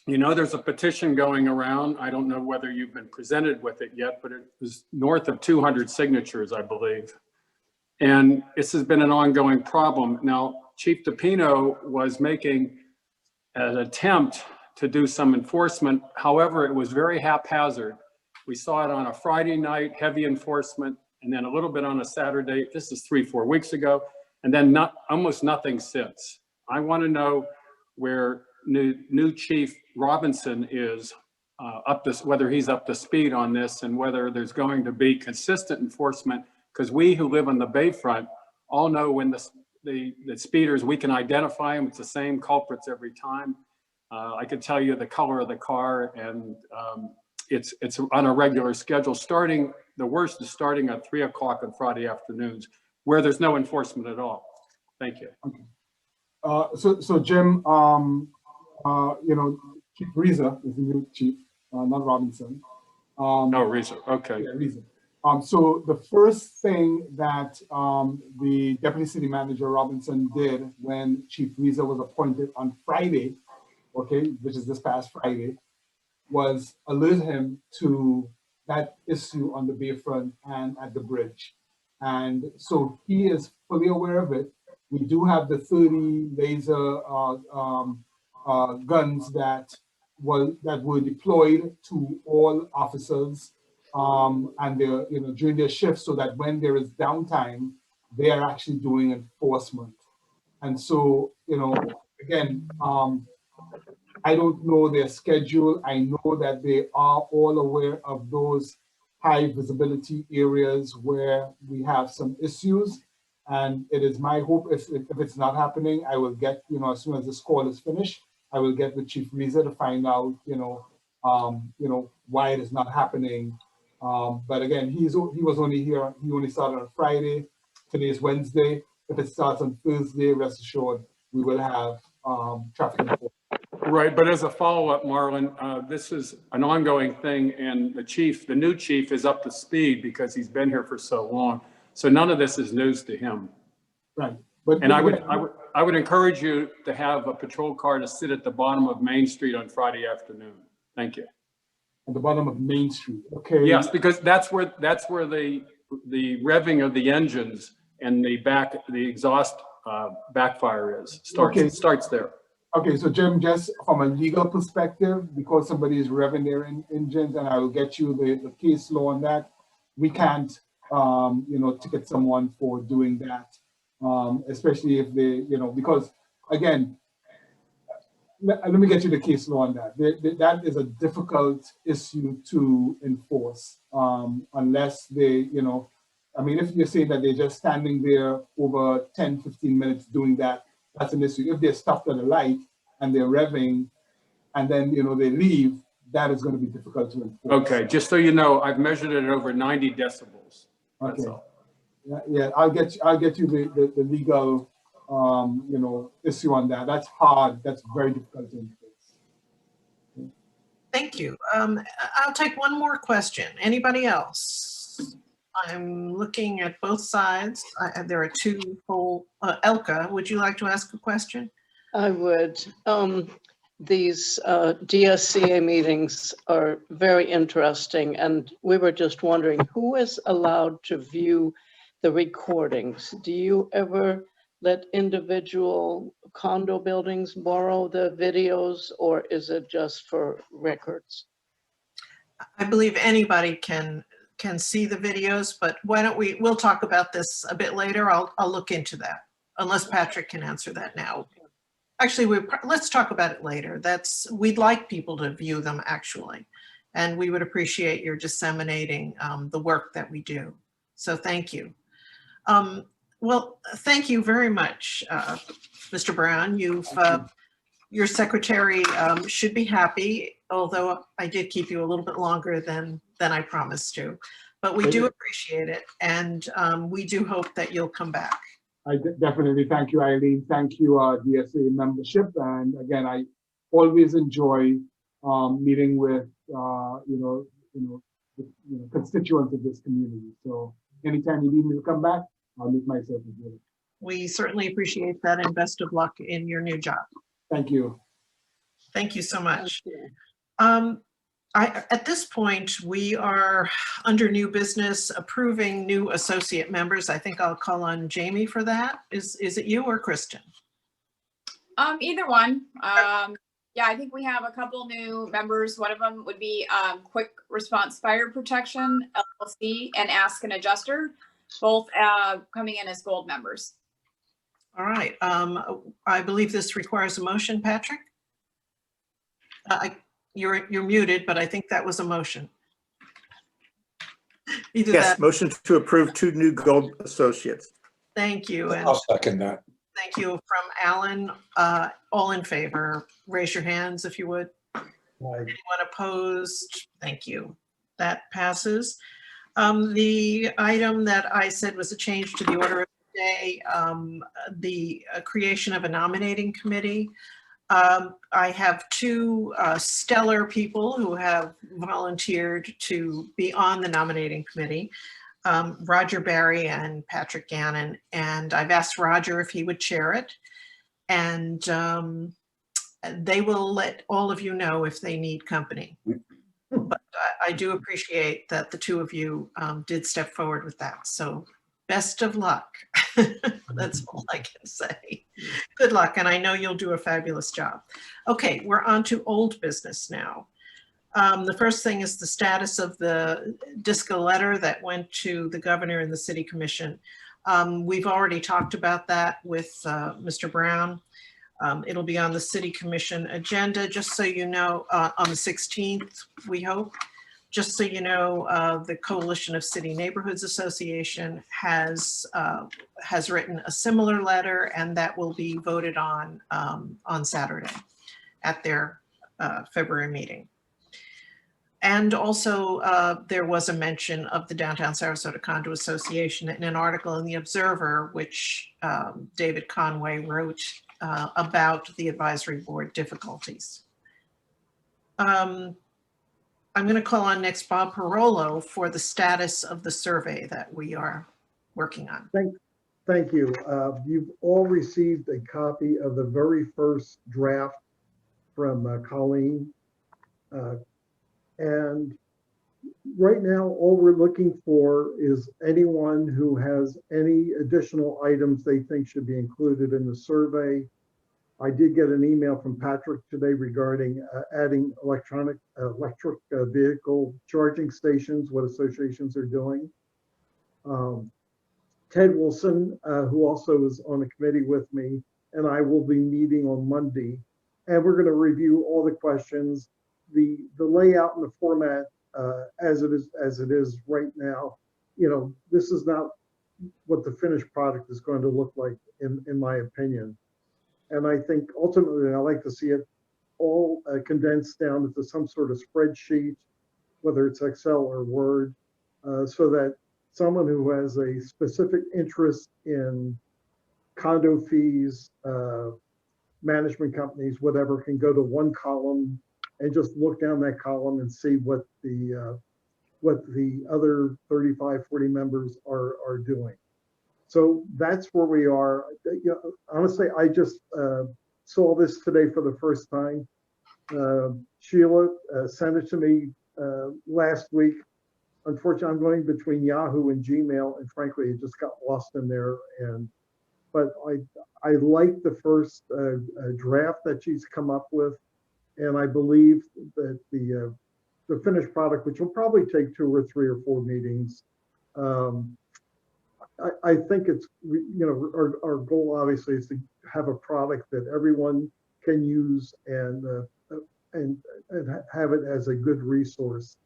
you know, there's a petition going around. I don't know whether you've been presented with it yet, but it was north of 200 signatures, I believe. And this has been an ongoing problem. Now, Chief DePino was making an attempt to do some enforcement. However, it was very haphazard. We saw it on a Friday night, heavy enforcement, and then a little bit on a Saturday. This is 3-4 weeks ago, and then almost nothing since. I want to know where new Chief Robinson is whether he's up to speed on this, and whether there's going to be consistent enforcement, because we who live on the Bayfront all know when the speeders, we can identify them. It's the same culprits every time. I can tell you the color of the car, and it's on a regular schedule. The worst is starting at 3 o'clock on Friday afternoons, where there's no enforcement at all. Thank you. Okay. So Jim, you know, Chief Reza is the new chief, not Robinson. No, Reza. Okay. Yeah, Reza. So the first thing that the Deputy City Manager Robinson did when Chief Reza was appointed on Friday, okay, which is this past Friday, was alert him to that issue on the bayfront and at the bridge. And so he is fully aware of it. We do have the 30 laser guns that were deployed to all officers and they're, during their shift, so that when there is downtime, they are actually doing enforcement. And so, again, I don't know their schedule. I know that they are all aware of those high visibility areas where we have some issues. And it is my hope, if it's not happening, I will get, as soon as this call is finished, I will get with Chief Reza to find out, why it is not happening. But again, he was only here, he only started on Friday. Today is Wednesday. If it starts on Thursday, rest assured, we will have traffic enforcement. Right, but as a follow-up, Marlon, this is an ongoing thing, and the new chief is up to speed because he's been here for so long. So none of this is news to him. Right. And I would encourage you to have a patrol car to sit at the bottom of Main Street on Friday afternoon. Thank you. At the bottom of Main Street, okay. Yes, because that's where the revving of the engines and the exhaust backfire starts there. Okay, so Jim, just from a legal perspective, because somebody is revving their engines, and I will get you the case law on that, we can't, ticket someone for doing that, especially if they, because again, let me get you the case law on that. That is a difficult issue to enforce unless they, if you're saying that they're just standing there over 10, 15 minutes doing that, that's an issue. If they're stopped at a light and they're revving and then, they leave, that is going to be difficult to enforce. Okay, just so you know, I've measured it at over 90 decibels. That's okay. all. Yeah, I'll get you the legal, issue on that. That's hard. That's very difficult to enforce. Thank you. I'll take one more question. Anybody else? I'm looking at both sides. There are two full. Elka, would you like to ask a question? I would. These Dsca meetings are very interesting, and we were just wondering who is allowed to view the recordings. Do you ever let individual condo buildings borrow the videos, or is it just for records? I believe anybody can see the videos, but why don't we'll talk about this a bit later. I'll look into that, unless Patrick can answer that now. Actually, let's talk about it later. We'd like people to view them actually, and we would appreciate your disseminating the work that we do. So thank you. Well, thank you very much, Mr. Brown. Your secretary should be happy, although I did keep you a little bit longer than I promised to. But we do appreciate it, and we do hope that you'll come back. I definitely thank you, Eileen. Thank you, DSA membership. And again, I always enjoy meeting with constituents of this community. So anytime you need me to come back, I'll make myself available. We certainly appreciate that, and best of luck in your new job. Thank you. Thank you so much. At this point, we are under new business, approving new associate members. I think I'll call on Jamie for that. Is it you or Kristen? Either one. Yeah, I think we have a couple new members. One of them would be Quick Response Fire Protection, LLC, and Ask an Adjuster, both coming in as gold members. All right. I believe this requires a motion, Patrick? You're muted, but I think that was a motion. Yes, motion to approve 2 new gold associates. Thank you. And I'll second that. thank you from Alan. All in favor, raise your hands if you would. Anyone opposed? Thank you. That passes. The item that I said was a change to the order of the day, the creation of a nominating committee. I have 2 stellar people who have volunteered to be on the nominating committee, Roger Barry and Patrick Gannon, and I've asked Roger if he would chair it. And they will let all of you know if they need company. But I do appreciate that the two of you did step forward with that. So best of luck. That's all I can say. Good luck, and I know you'll do a fabulous job. Okay, we're on to old business now. The first thing is the status of the Dsca letter that went to the governor and the city commission. We've already talked about that with Mr. Brown. It'll be on the city commission agenda, just so you know, on the 16th, we hope. Just so you know, the Coalition of City Neighborhoods Association has written a similar letter, and that will be voted on Saturday at their February meeting. And also, there was a mention of the Downtown Sarasota Condo Association in an article in the Observer, which David Conway wrote about the advisory board difficulties. I'm going to call on next Bob Parolo for the status of the survey that we are working on. Thank you. You've all received a copy of the very first draft from Colleen. And right now, all we're looking for is anyone who has any additional items they think should be included in the survey. I did get an email from Patrick today regarding adding electric vehicle charging stations, what associations are doing. Ted Wilson, who also is on the committee with me, and I will be meeting on Monday, and we're going to review all the questions. The layout and the format as it is right now, you know, this is not what the finished product is going to look like, in my opinion. And I think ultimately I like to see it all condensed down into some sort of spreadsheet, whether it's Excel or Word, so that someone who has a specific interest in condo fees, management companies, whatever, can go to one column and just look down that column and see what the other 35, 40 members are doing. So that's where we are. You know, honestly, I just saw this today for the first time. Sheila sent it to me last week. Unfortunately, I'm going between Yahoo and Gmail, and frankly, it just got lost in there. But I like the first draft that she's come up with, and I believe that the finished product, which will probably take 2 or 3 or 4 meetings, I think it's, you know, our goal obviously is to have a product that everyone can use and have it as a good resource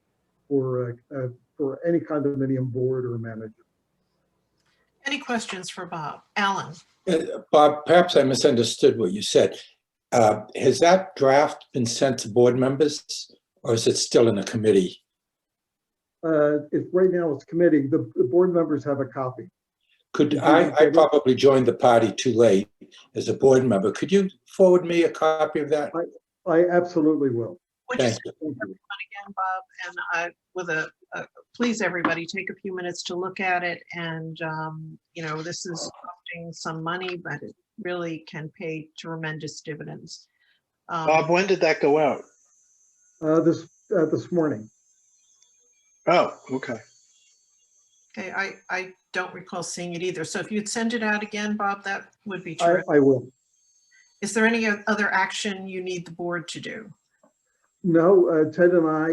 for any condominium board or manager. Any questions for Bob? Alan? Bob, perhaps I misunderstood what you said. Has that draft been sent to board members, or is it still in a committee? Right now it's committee. The board members have a copy. Could I probably joined the party too late as a board member. Could you forward me a copy of that? I absolutely will. Thank you. Again, Bob, and please everybody take a few minutes to look at it. And you know, this is costing some money, but it really can pay tremendous dividends. Bob, when did that go out? This morning. Oh, okay. Okay, I don't recall seeing it either. So if you'd send it out again, Bob, that would be true. I will. Is there any other action you need the board to do? No, Ted and I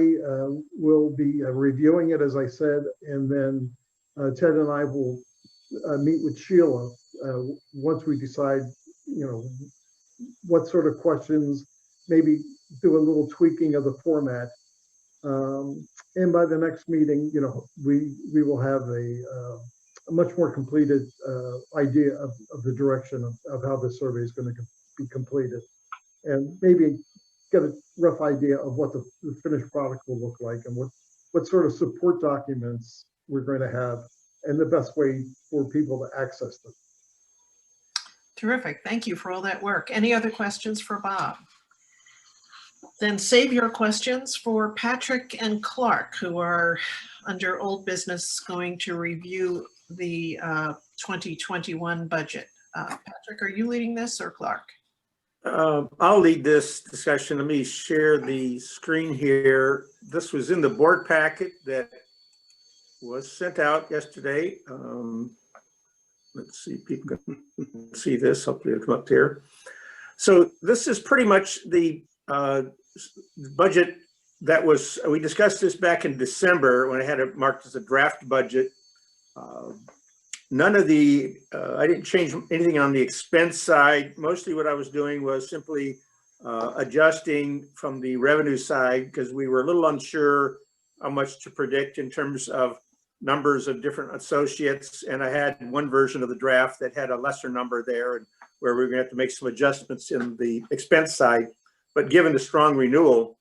will be reviewing it, as I said, and then Ted and I will meet with Sheila once we decide, you know, what sort of questions, maybe do a little tweaking of the format. And by the next meeting, you know, we will have a much more completed idea of the direction of how the survey is going to be completed, and maybe get a rough idea of what the finished product will look like and what sort of support documents we're going to have and the best way for people to access them. Terrific. Thank you for all that work. Any other questions for Bob? Then save your questions for Patrick and Clark, who are under old business going to review the 2021 budget. Patrick, are you leading this or Clark? I'll lead this discussion. Let me share the screen here. This was in the board packet that was sent out yesterday. Let's see if people can see this. Hopefully it'll come up here. So this is pretty much the budget that was, we discussed this back in December when I had it marked as a draft budget. None of the, I didn't change anything on the expense side. Mostly what I was doing was simply adjusting from the revenue side because we were a little unsure how much to predict in terms of numbers of different associates. And I had one version of the draft that had a lesser number there and where we were gonna have to make some adjustments in the expense side. But given the strong renewal,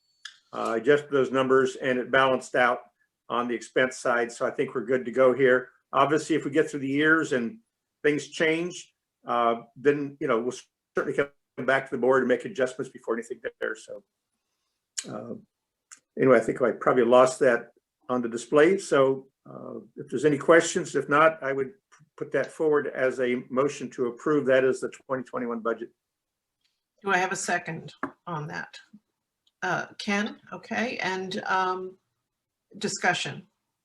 I adjusted those numbers and it balanced out on the expense side. So I think we're good to go here. Obviously, if we get through the years and things change, then, you know, we'll certainly come back to the board and make adjustments before anything there. So anyway, I think I probably lost that on the display. So if there's any questions, if not, I would put that forward as a motion to approve that as the 2021 budget. Do I have a second on that? Ken, okay, and discussion,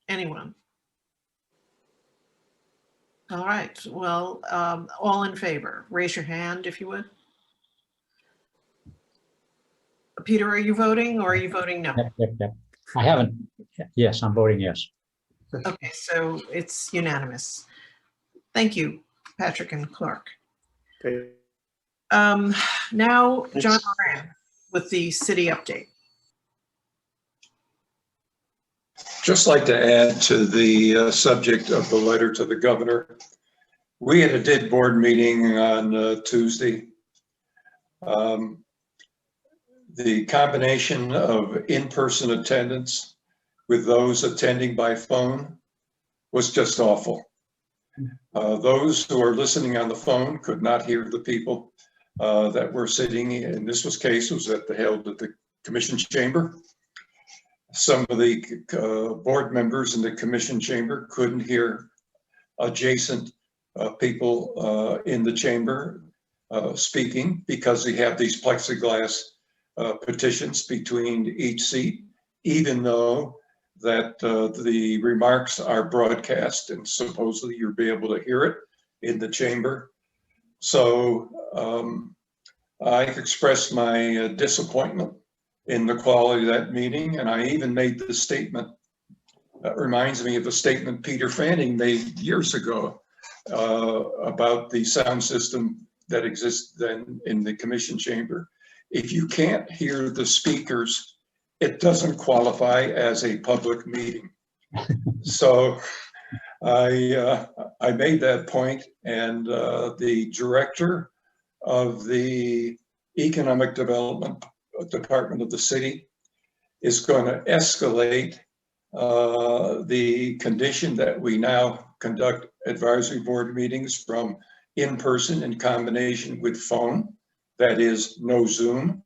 anyone? All right, well, all in favor, raise your hand if you would. Peter, are you voting or are you voting no? Yep. I haven't, yes, I'm voting yes. Okay, so it's unanimous. Thank you, Patrick and Clark. Okay. Now, John Moran with the city update. Just like to add to the subject of the letter to the governor. We had a DID board meeting on Tuesday. The combination of in-person attendance with those attending by phone was just awful. Those who are listening on the phone could not hear the people that were sitting, in this case was held at the commission chamber. Some of the board members in the commission chamber couldn't hear adjacent people in the chamber speaking because they have these plexiglass partitions between each seat, even though that the remarks are broadcast and supposedly you'll be able to hear it in the chamber. So I expressed my disappointment in the quality of that meeting, and I even made the statement that reminds me of a statement Peter Fanning made years ago about the sound system that exists then in the commission chamber. If you can't hear the speakers, it doesn't qualify as a public meeting. So I made that point, and the director of the Economic Development Department of the city is going to escalate the condition that we now conduct advisory board meetings from in-person in combination with phone, that is no Zoom,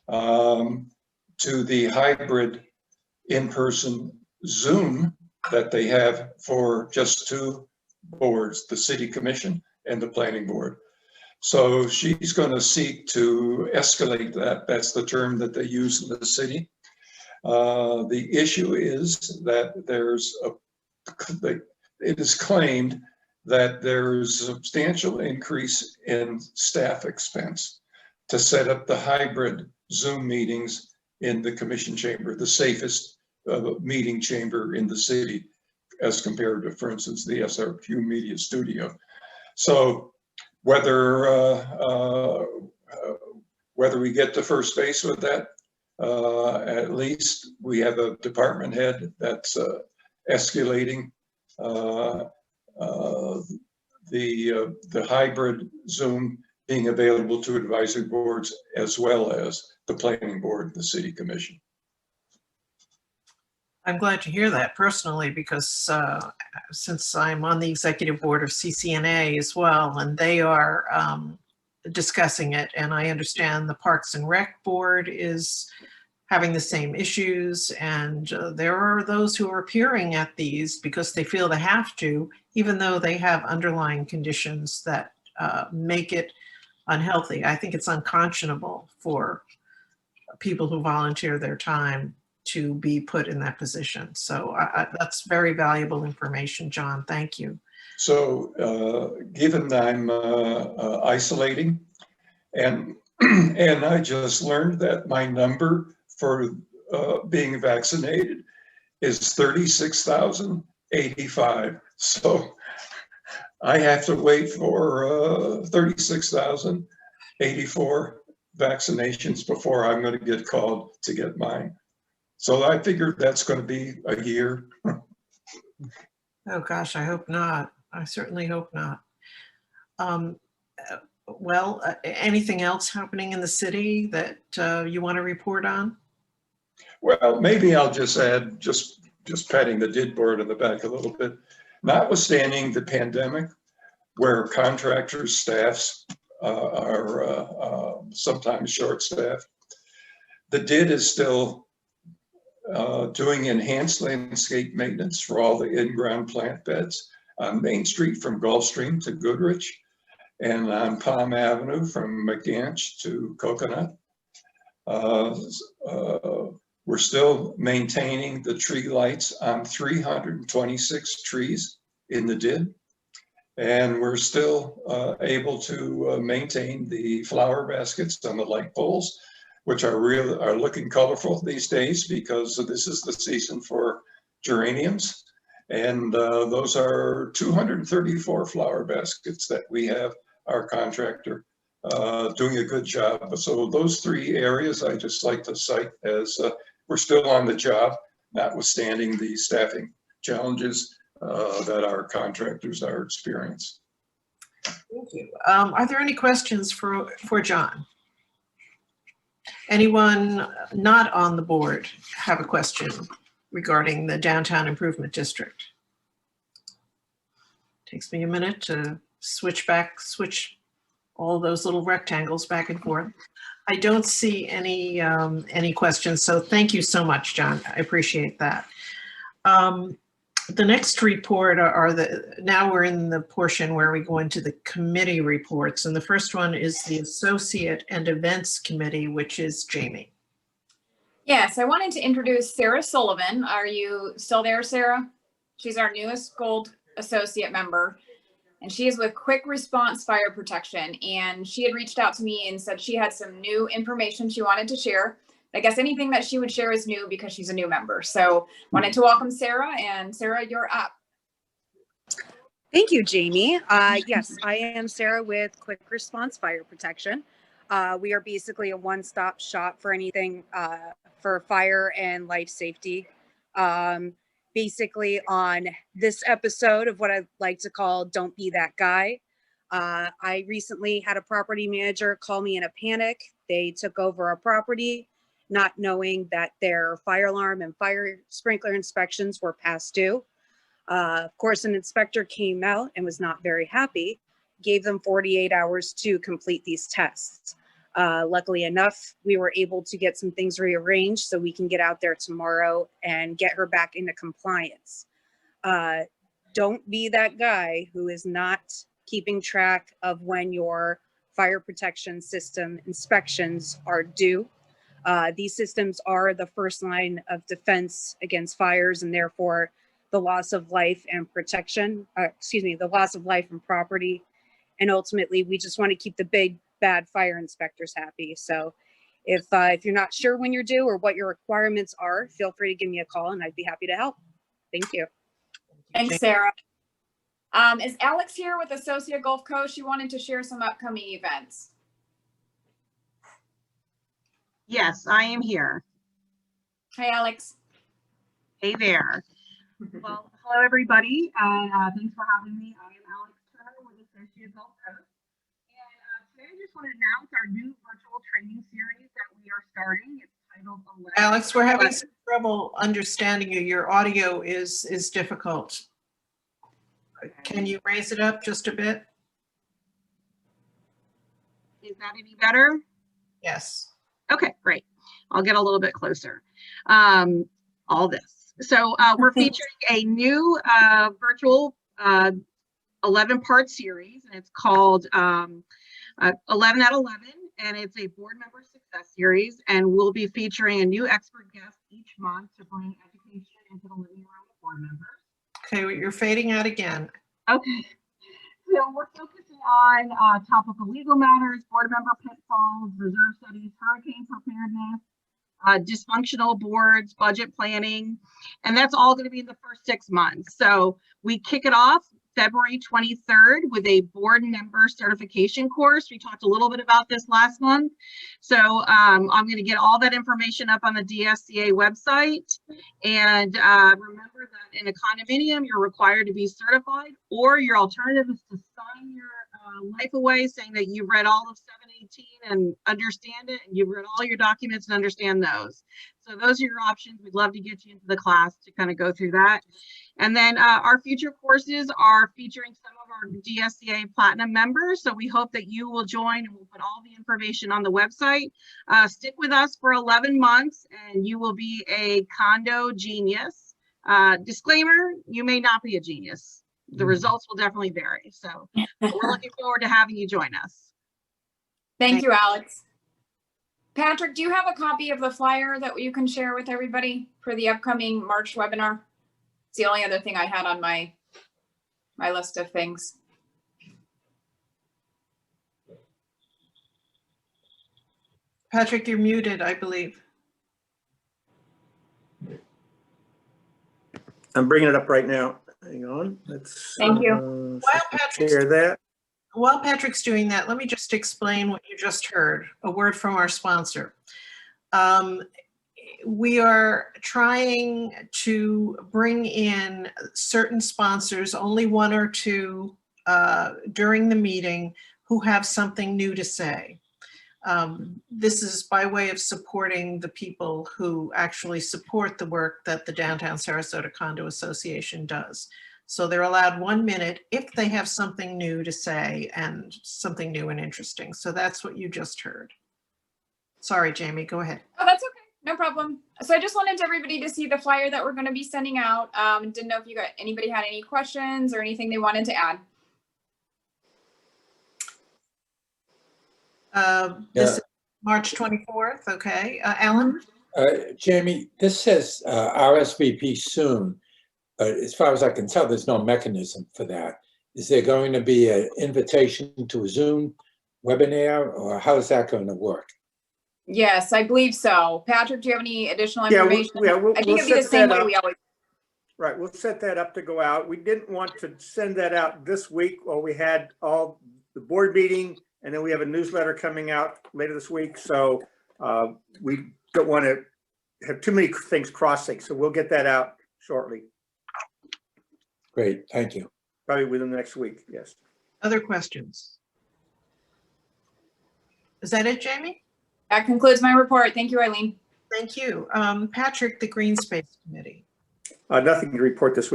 to the hybrid in-person Zoom that they have for just two boards, the city commission and the planning board. So she's going to seek to escalate that. That's the term that they use in the city. The issue is that it is claimed that there's a substantial increase in staff expense to set up the hybrid Zoom meetings in the commission chamber, the safest meeting chamber in the city as compared to, for instance, the SRQ Media Studio. So whether we get to first base with that, at least we have a department head that's escalating the hybrid Zoom being available to advisory boards as well as the planning board, the city commission. I'm glad to hear that personally, because since I'm on the executive board of CCNA as well, and they are discussing it, and I understand the Parks and Rec board is having the same issues, and there are those who are appearing at these because they feel they have to, even though they have underlying conditions that make it unhealthy. I think it's unconscionable for people who volunteer their time to be put in that position. So that's very valuable information, John. Thank you. So given that I'm isolating, and I just learned that my number for being vaccinated is 36,085. So I have to wait for 36,084 vaccinations before I'm going to get called to get mine. So I figured that's going to be a year. Oh gosh, I hope not. I certainly hope not. Well, anything else happening in the city that you want to report on? Well, maybe I'll just add, just patting the DID board in the back a little bit. Notwithstanding the pandemic, where contractors' staffs are sometimes short-staffed, the DID is still doing enhanced landscape maintenance for all the in-ground plant beds on Main Street from Gulfstream to Goodrich, and on Palm Avenue from McGanch to Coconut. We're still maintaining the tree lights on 326 trees in the DID. And we're still able to maintain the flower baskets on the light poles, which are looking colorful these days because this is the season for geraniums. And those are 234 flower baskets that we have our contractor doing a good job. So those three areas I just like to cite as we're still on the job, notwithstanding the staffing challenges that our contractors are experiencing. Thank you. Are there any questions for John? Anyone not on the board have a question regarding the Downtown Improvement District? Takes me a minute to switch all those little rectangles back and forth. I don't see any questions, so thank you so much, John. I appreciate that. The next report now we're in the portion where we go into the committee reports, and the first one is the Associate and Events Committee, which is Jamie. Yes, I wanted to introduce Sarah Sullivan. Are you still there, Sarah? She's our newest Gold Associate member, and she is with Quick Response Fire Protection, and she had reached out to me and said she had some new information she wanted to share. I guess anything that she would share is new because she's a new member. So wanted to welcome Sarah, and Sarah, you're up. Thank you, Jamie. Yes, I am Sarah with Quick Response Fire Protection. We are basically a one-stop shop for anything for fire and life safety. Basically on this episode of what I like to call Don't Be That Guy. I recently had a property manager call me in a panic. They took over a property, not knowing that their fire alarm and fire sprinkler inspections were past due. Of course, an inspector came out and was not very happy, gave them 48 hours to complete these tests. Luckily enough, we were able to get some things rearranged so we can get out there tomorrow and get her back into compliance. Don't be that guy who is not keeping track of when your fire protection system inspections are due. These systems are the first line of defense against fires, and therefore the loss of life and protection, the loss of life and property. And ultimately, we just want to keep the big bad fire inspectors happy. So if you're not sure when you're due or what your requirements are, feel free to give me a call and I'd be happy to help. Thank you. Thanks, Sarah. Is Alex here with Associate Gulf Coast? She wanted to share some upcoming events. Yes, I am here. Hi, Alex. Hey there. Well, hello, everybody. Thanks for having me. I am Alex Turner with Associate Gulf Coast. And today I just want to announce our new virtual training series that we are starting. It's titled 11. Alex, we're having some trouble understanding you. Your audio is difficult. Can you raise it up just a bit? Is that any better? Yes. Okay, great. I'll get a little bit closer. All this. So we're featuring a new virtual 11-part series, and it's called 11 at 11, and it's a board member success series, and we'll be featuring a new expert guest each month to bring education into the living room of board members. Okay, well, you're fading out again. Okay. So we're focusing on topical legal matters, board member pitfalls, reserve studies, hurricane preparedness, dysfunctional boards, budget planning, and that's all going to be in the first 6 months. So we kick it off February 23rd with a board member certification course. We talked a little bit about this last month. So I'm going to get all that information up on the Dsca website. And remember that in a condominium, you're required to be certified, or your alternative is to sign your life away saying that you've read all of 718 and understand it, and you've read all your documents and understand those. So those are your options. We'd love to get you into the class to kind of go through that. And then our future courses are featuring some of our Dsca Platinum members. So we hope that you will join, and we'll put all the information on the website. Stick with us for 11 months and you will be a condo genius. Disclaimer, you may not be a genius. The results will definitely vary. So we're looking forward to having you join us. Thank you, Alex. Patrick, do you have a copy of the flyer that you can share with everybody for the upcoming March webinar? It's the only other thing I had on my list of things. Patrick, you're muted, I believe. I'm bringing it up right now. Hang on. Let's. Thank you. While Patrick's doing that, let me just explain what you just heard, a word from our sponsor. We are trying to bring in certain sponsors, only 1 or 2 during the meeting, who have something new to say. This is by way of supporting the people who actually support the work that the Downtown Sarasota Condo Association does. So they're allowed 1 minute if they have something new to say, and something new and interesting. So that's what you just heard. Sorry, Jamie, go ahead. Oh, that's okay. No problem. So I just wanted everybody to see the flyer that we're going to be sending out. Didn't know if anybody had any questions or anything they wanted to add. This is March 24th. Okay. Alan? Jamie, this says RSVP soon. As far as I can tell, there's no mechanism for that. Is there going to be an invitation to a Zoom webinar, or how is that going to work? Yes, I believe so. Patrick, do you have any additional information? I think it'd be the same way we always. Right, we'll set that up to go out. We didn't want to send that out this week while we had all the board meeting, and then we have a newsletter coming out later this week. So we don't want to have too many things crossing. So we'll get that out shortly. Great, thank you. Probably within the next week, yes. Other questions? Is that it, Jamie? That concludes my report. Thank you, Eileen. Thank you. Patrick, the Green Space Committee. Nothing to report this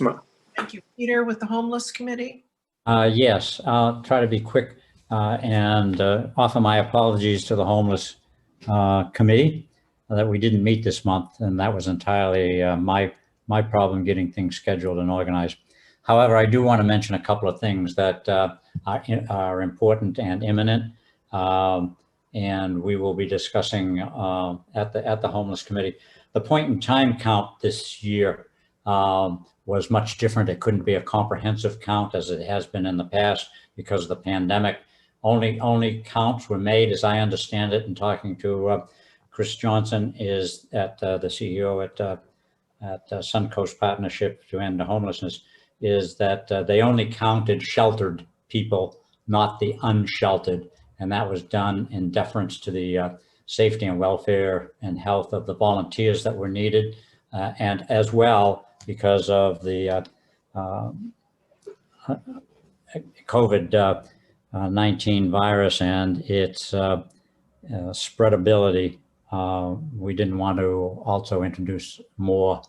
month. Thank you. Peter, with the Homeless Committee. Yes, I'll try to be quick and offer my apologies to the Homeless Committee that we didn't meet this month, and that was entirely my problem getting things scheduled and organized. However, I do want to mention a couple of things that are important and imminent, and we will be discussing at the Homeless Committee. The point in time count this year was much different. It couldn't be a comprehensive count as it has been in the past because of the pandemic. Only counts were made, as I understand it, in talking to Chris Johnson, is at the CEO at Suncoast Partnership to End Homelessness, is that they only counted sheltered people, not the unsheltered. And that was done in deference to the safety and welfare and health of the volunteers that were needed. And as well, because of the COVID-19 virus and its spreadability, we didn't want to also introduce more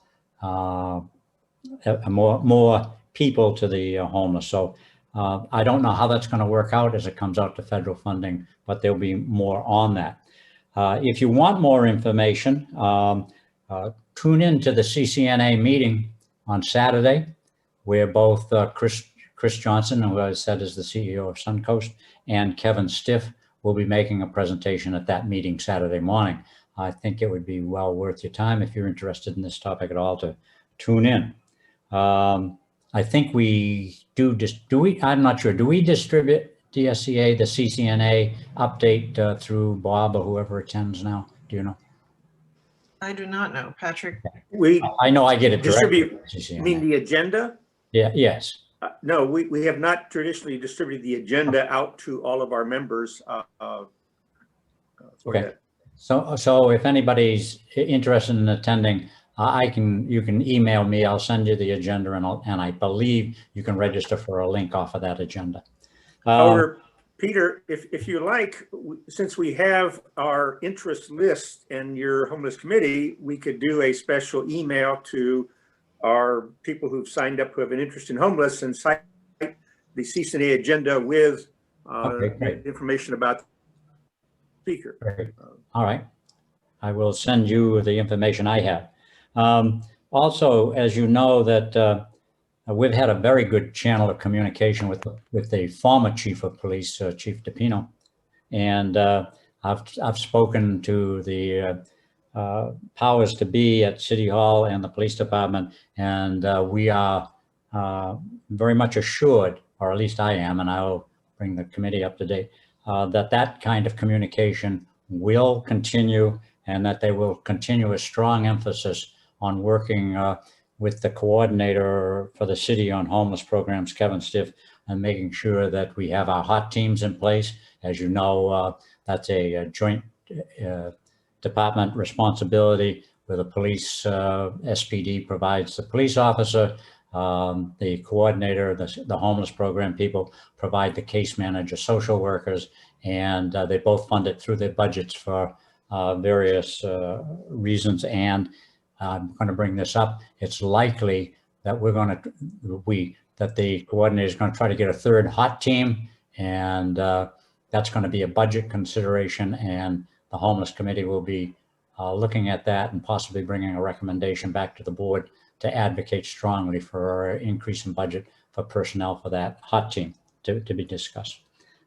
people to the homeless. So I don't know how that's going to work out as it comes out to federal funding, but there'll be more on that. If you want more information, tune in to the CCNA meeting on Saturday, where both Chris Johnson, who I said is the CEO of Suncoast, and Kevin Stiff will be making a presentation at that meeting Saturday morning. I think it would be well worth your time if you're interested in this topic at all to tune in. I think we do I'm not sure, do we distribute Dsca, the CCNA update through Bob or whoever attends now? Do you know? I do not know, Patrick. I know I get it directly. You mean the agenda? Yeah, yes. No, we have not traditionally distributed the agenda out to all of our members. Okay. So if anybody's interested in attending, you can email me. I'll send you the agenda, and I believe you can register for a link off of that agenda. However, Peter, if you like, since we have our interest list and your homeless committee, we could do a special email to our people who've signed up who have an interest in homeless and cite the CCNA agenda with information about the speaker. Great. All right. I will send you the information I have. Also, as you know, that we've had a very good channel of communication with the former chief of police, Chief DePino, and I've spoken to the powers to be at City Hall and the police department, and we are very much assured, or at least I am, and I'll bring the committee up to date, that kind of communication will continue, and that they will continue a strong emphasis on working with the coordinator for the city on homeless programs, Kevin Stiff, and making sure that we have our hot teams in place. As you know, that's a joint department responsibility where the police SPD provides the police officer, the coordinator, the homeless program people provide the case manager, social workers, and they both fund it through their budgets for various reasons. And I'm going to bring this up. It's likely that that the coordinator is going to try to get a third hot team, and that's going to be a budget consideration, and the homeless committee will be looking at that and possibly bringing a recommendation back to the board to advocate strongly for an increase in budget for personnel for that hot team to be discussed.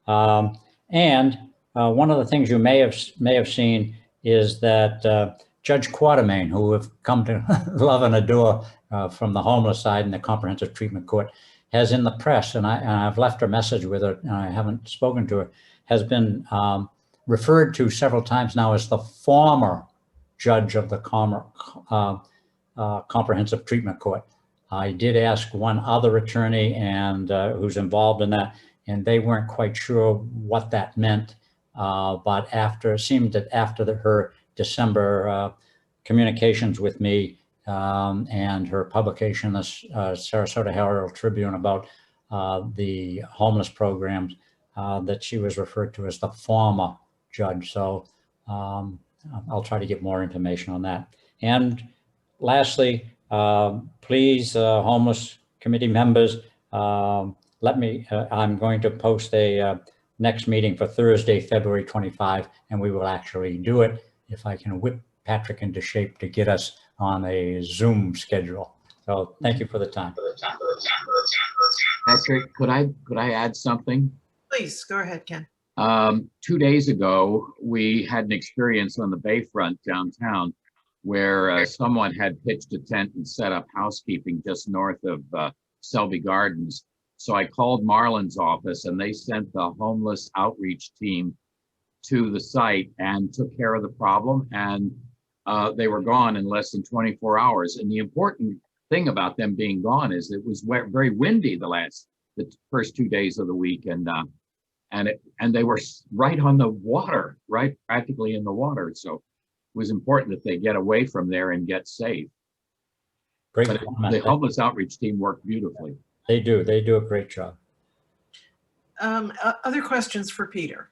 And one of the things you may have seen is that Judge Quatermain, who have come to love and adore from the homeless side in the Comprehensive Treatment Court, has in the press, and I've left her message with her, and I haven't spoken to her, has been referred to several times now as the former judge of the Comprehensive Treatment Court. I did ask one other attorney and who's involved in that, and they weren't quite sure what that meant. But it seemed that after her December communications with me and her publication in the Sarasota Herald Tribune about the homeless programs, that she was referred to as the former judge. So I'll try to get more information on that. And lastly, please, homeless committee members, I'm going to post a next meeting for Thursday, February 25, and we will actually do it if I can whip Patrick into shape to get us on a Zoom schedule. So thank you for the time. Patrick, could I add something? Please, go ahead, Ken. 2 days ago, we had an experience on the bayfront downtown where someone had pitched a tent and set up housekeeping just north of Selby Gardens. So I called Marlon's office, and they sent the homeless outreach team to the site and took care of the problem, and they were gone in less than 24 hours. And the important thing about them being gone is it was very windy the first 2 days of the week, and they were right on the water, right practically in the water. So it was important that they get away from there and get safe. Great. But the homeless outreach team worked beautifully. They do a great job. Other questions for Peter?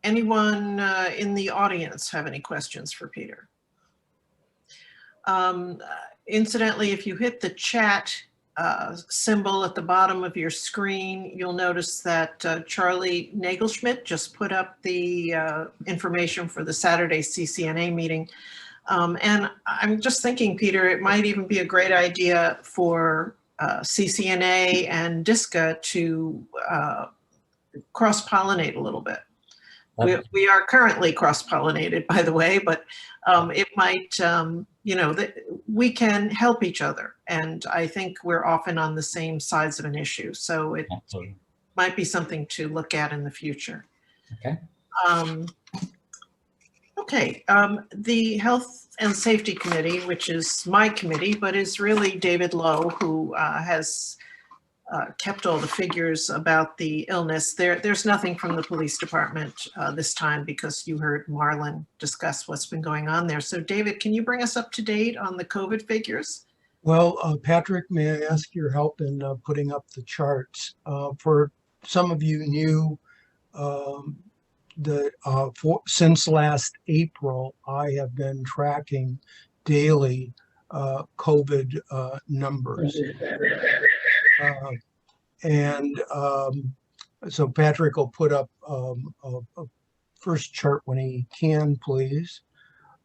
Anyone in the audience have any questions for Peter? Incidentally, if you hit the chat symbol at the bottom of your screen, you'll notice that Charlie Nagelschmidt just put up the information for the Saturday CCNA meeting. And I'm just thinking, Peter, it might even be a great idea for CCNA and Dsca to cross-pollinate a little bit. We are currently cross-pollinated, by the way, but it might, you know, that we can help each other. And I think we're often on the same sides of an issue. So it might be something to look at in the future. Okay. Okay, the Health and Safety Committee, which is my committee, but is really David Lowe, who has kept all the figures about the illness. There's nothing from the police department this time because you heard Marlon discuss what's been going on there. So David, can you bring us up to date on the COVID figures? Well, Patrick, may I ask your help in putting up the charts? For some of you new, since last April, I have been tracking daily COVID numbers. So Patrick will put up a first chart when he can, please.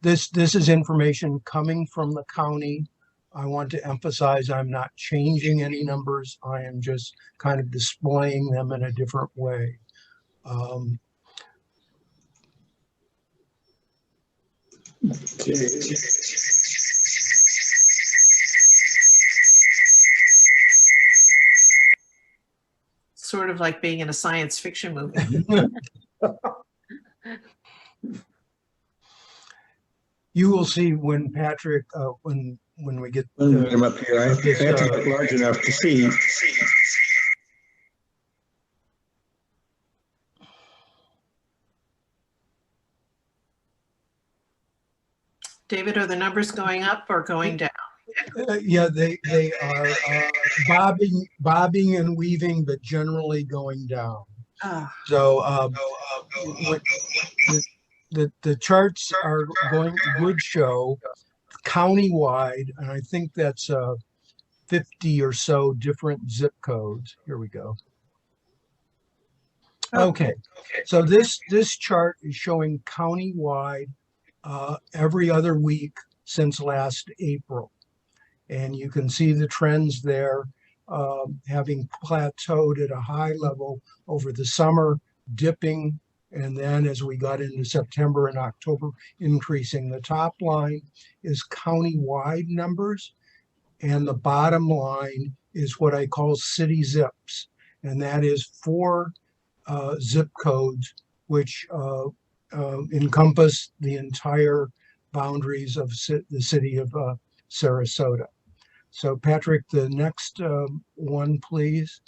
This is information coming from the county. I want to emphasize I'm not changing any numbers. I am just kind of displaying them in a different way. Sort of like being in a science fiction movie. You will see when Patrick, when we get I'm up here. I have to get large enough to see. David, are the numbers going up or going down? Yeah, they are bobbing and weaving, but generally going down. So the charts are would show countywide, and I think that's 50 or so different zip codes. Here we go. Okay, so this chart is showing countywide every other week since last April. And you can see the trends there having plateaued at a high level over the summer, dipping, and then as we got into September and October, increasing. The top line is countywide numbers, and the bottom line is what I call city zips, and that is 4 zip codes which encompass the entire boundaries of the city of Sarasota. So Patrick, the next one, please.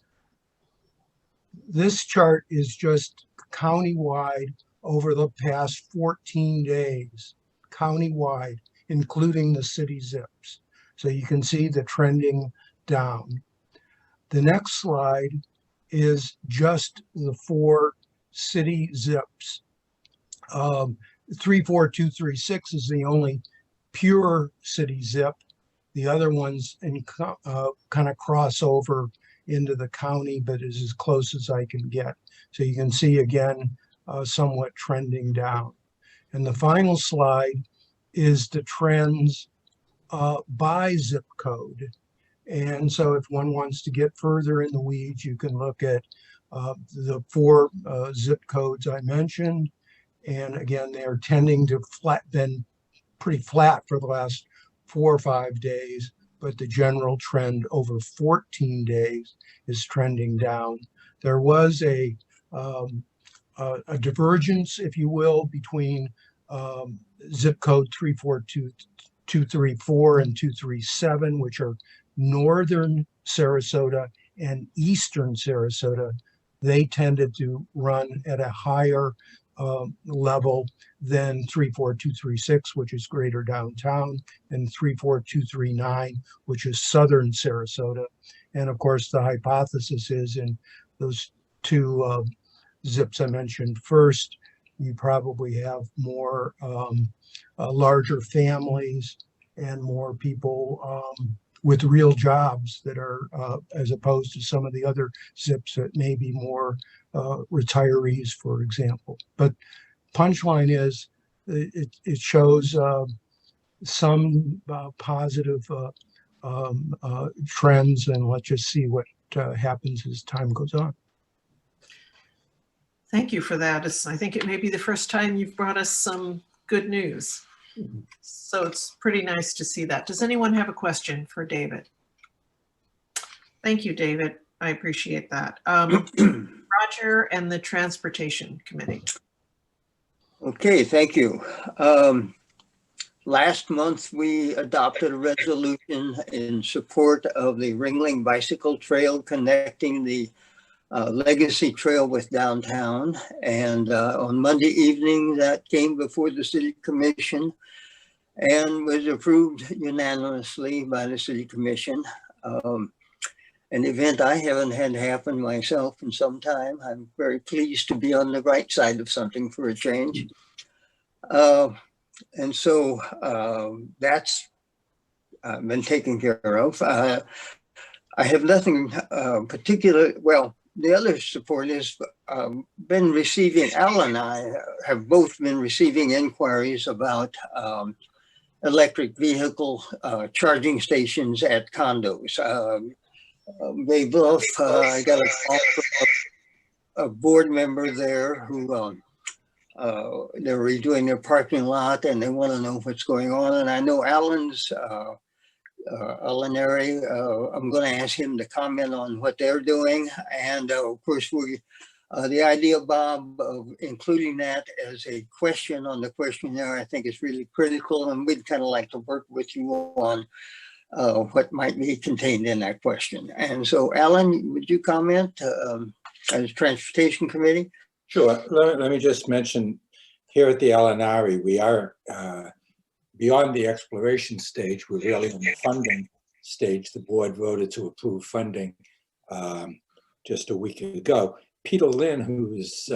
This chart is just countywide over the past 14 days, countywide, including the city zips. So you can see the trending down. The next slide is just the 4 city zips. 34236 is the only pure city zip. The other ones kind of cross over into the county, but is as close as I can get. So you can see again, somewhat trending down. And the final slide is the trends by zip code. And so if one wants to get further in the weeds, you can look at the 4 zip codes I mentioned. And again, they are tending to been pretty flat for the last 4 or 5 days, but the general trend over 14 days is trending down. There was a divergence, if you will, between zip code 342234 and 237, which are northern Sarasota and eastern Sarasota. They tended to run at a higher level than 34236, which is greater downtown, and 34239, which is southern Sarasota. And of course, the hypothesis is in those 2 zips I mentioned first, you probably have more larger families and more people with real jobs that are, as opposed to some of the other zips that may be more retirees, for example. But punchline is it shows some positive trends, and let's just see what happens as time goes on. Thank you for that. I think it may be the first time you've brought us some good news. So it's pretty nice to see that. Does anyone have a question for David? Thank you, David. I appreciate that. Roger and the Transportation Committee. Okay, thank you. Last month, we adopted a resolution in support of the Ringling Bicycle Trail connecting the Legacy Trail with downtown. And on Monday evening, that came before the City Commission and was approved unanimously by the City Commission. An event I haven't had happen myself in some time. I'm very pleased to be on the right side of something for a change. And so that's been taken care of. I have nothing particular. Well, the other support has been receiving, Al and I have both been receiving inquiries about electric vehicle charging stations at condos. They both, I got a call from a board member there who they're redoing their parking lot and they want to know what's going on. And I know Alan's, Alanary, I'm going to ask him to comment on what they're doing. And of course, the idea, Bob, of including that as a question on the questionnaire, I think is really critical. And we'd kind of like to work with you on what might be contained in that question. And so, Alan, would you comment as Transportation Committee? Sure. Let me just mention here at the LNRE, we are beyond the exploration stage. We're really in the funding stage. The board voted to approve funding just a week ago. Peter Lynn, who is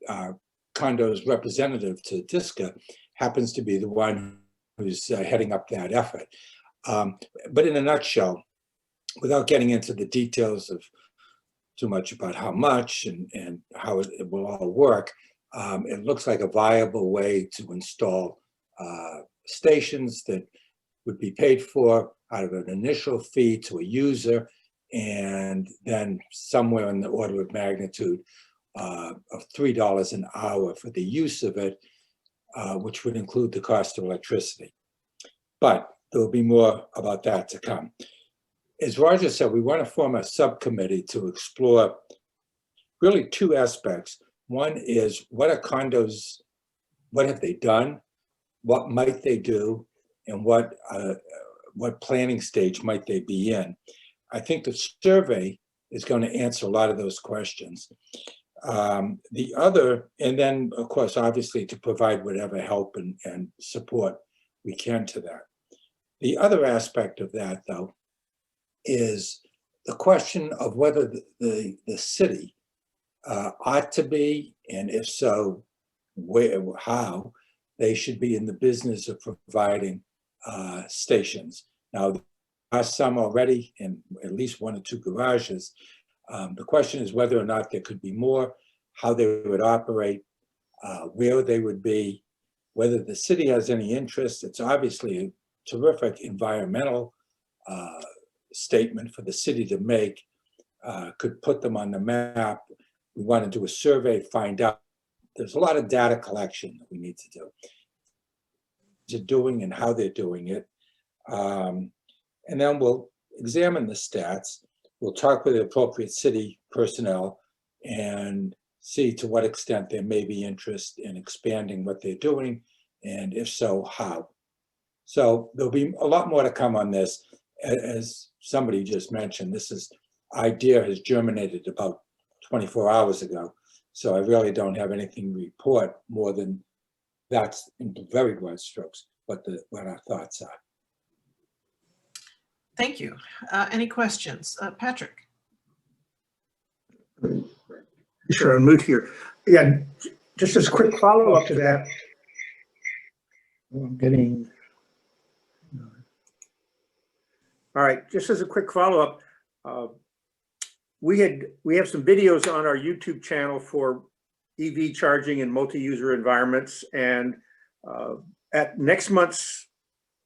our Condo's representative to Dsca, happens to be the one who's heading up that effort. But in a nutshell, without getting into the details of too much about how much and how it will all work, it looks like a viable way to install stations that would be paid for out of an initial fee to a user, and then somewhere in the order of magnitude of $3 an hour for the use of it, which would include the cost of electricity. But there will be more about that to come. As Roger said, we want to form a subcommittee to explore really two aspects. One is, what are condos, what have they done? What might they do? And what planning stage might they be in? I think the survey is going to answer a lot of those questions. The other, and then of course, obviously to provide whatever help and support we can to that. The other aspect of that, though, is the question of whether the city ought to be, and if so, how they should be in the business of providing stations. Now, there are some already in at least 1 or 2 garages. The question is whether or not there could be more, how they would operate, where they would be, whether the city has any interest. It's obviously a terrific environmental statement for the city to make, could put them on the map. We want to do a survey, find out. There's a lot of data collection that we need to do. They're doing and how they're doing it. And then we'll examine the stats. We'll talk with the appropriate city personnel and see to what extent there may be interest in expanding what they're doing, and if so, how. So there'll be a lot more to come on this. As somebody just mentioned, this idea has germinated about 24 hours ago. So I really don't have anything to report more than that's in very broad strokes what our thoughts are. Thank you. Any questions? Patrick? Sure, I'll move here. Yeah, just as a quick follow-up to that. I'm getting... All right, just as a quick follow-up, we have some videos on our YouTube channel for EV charging in multi-user environments, and at next month's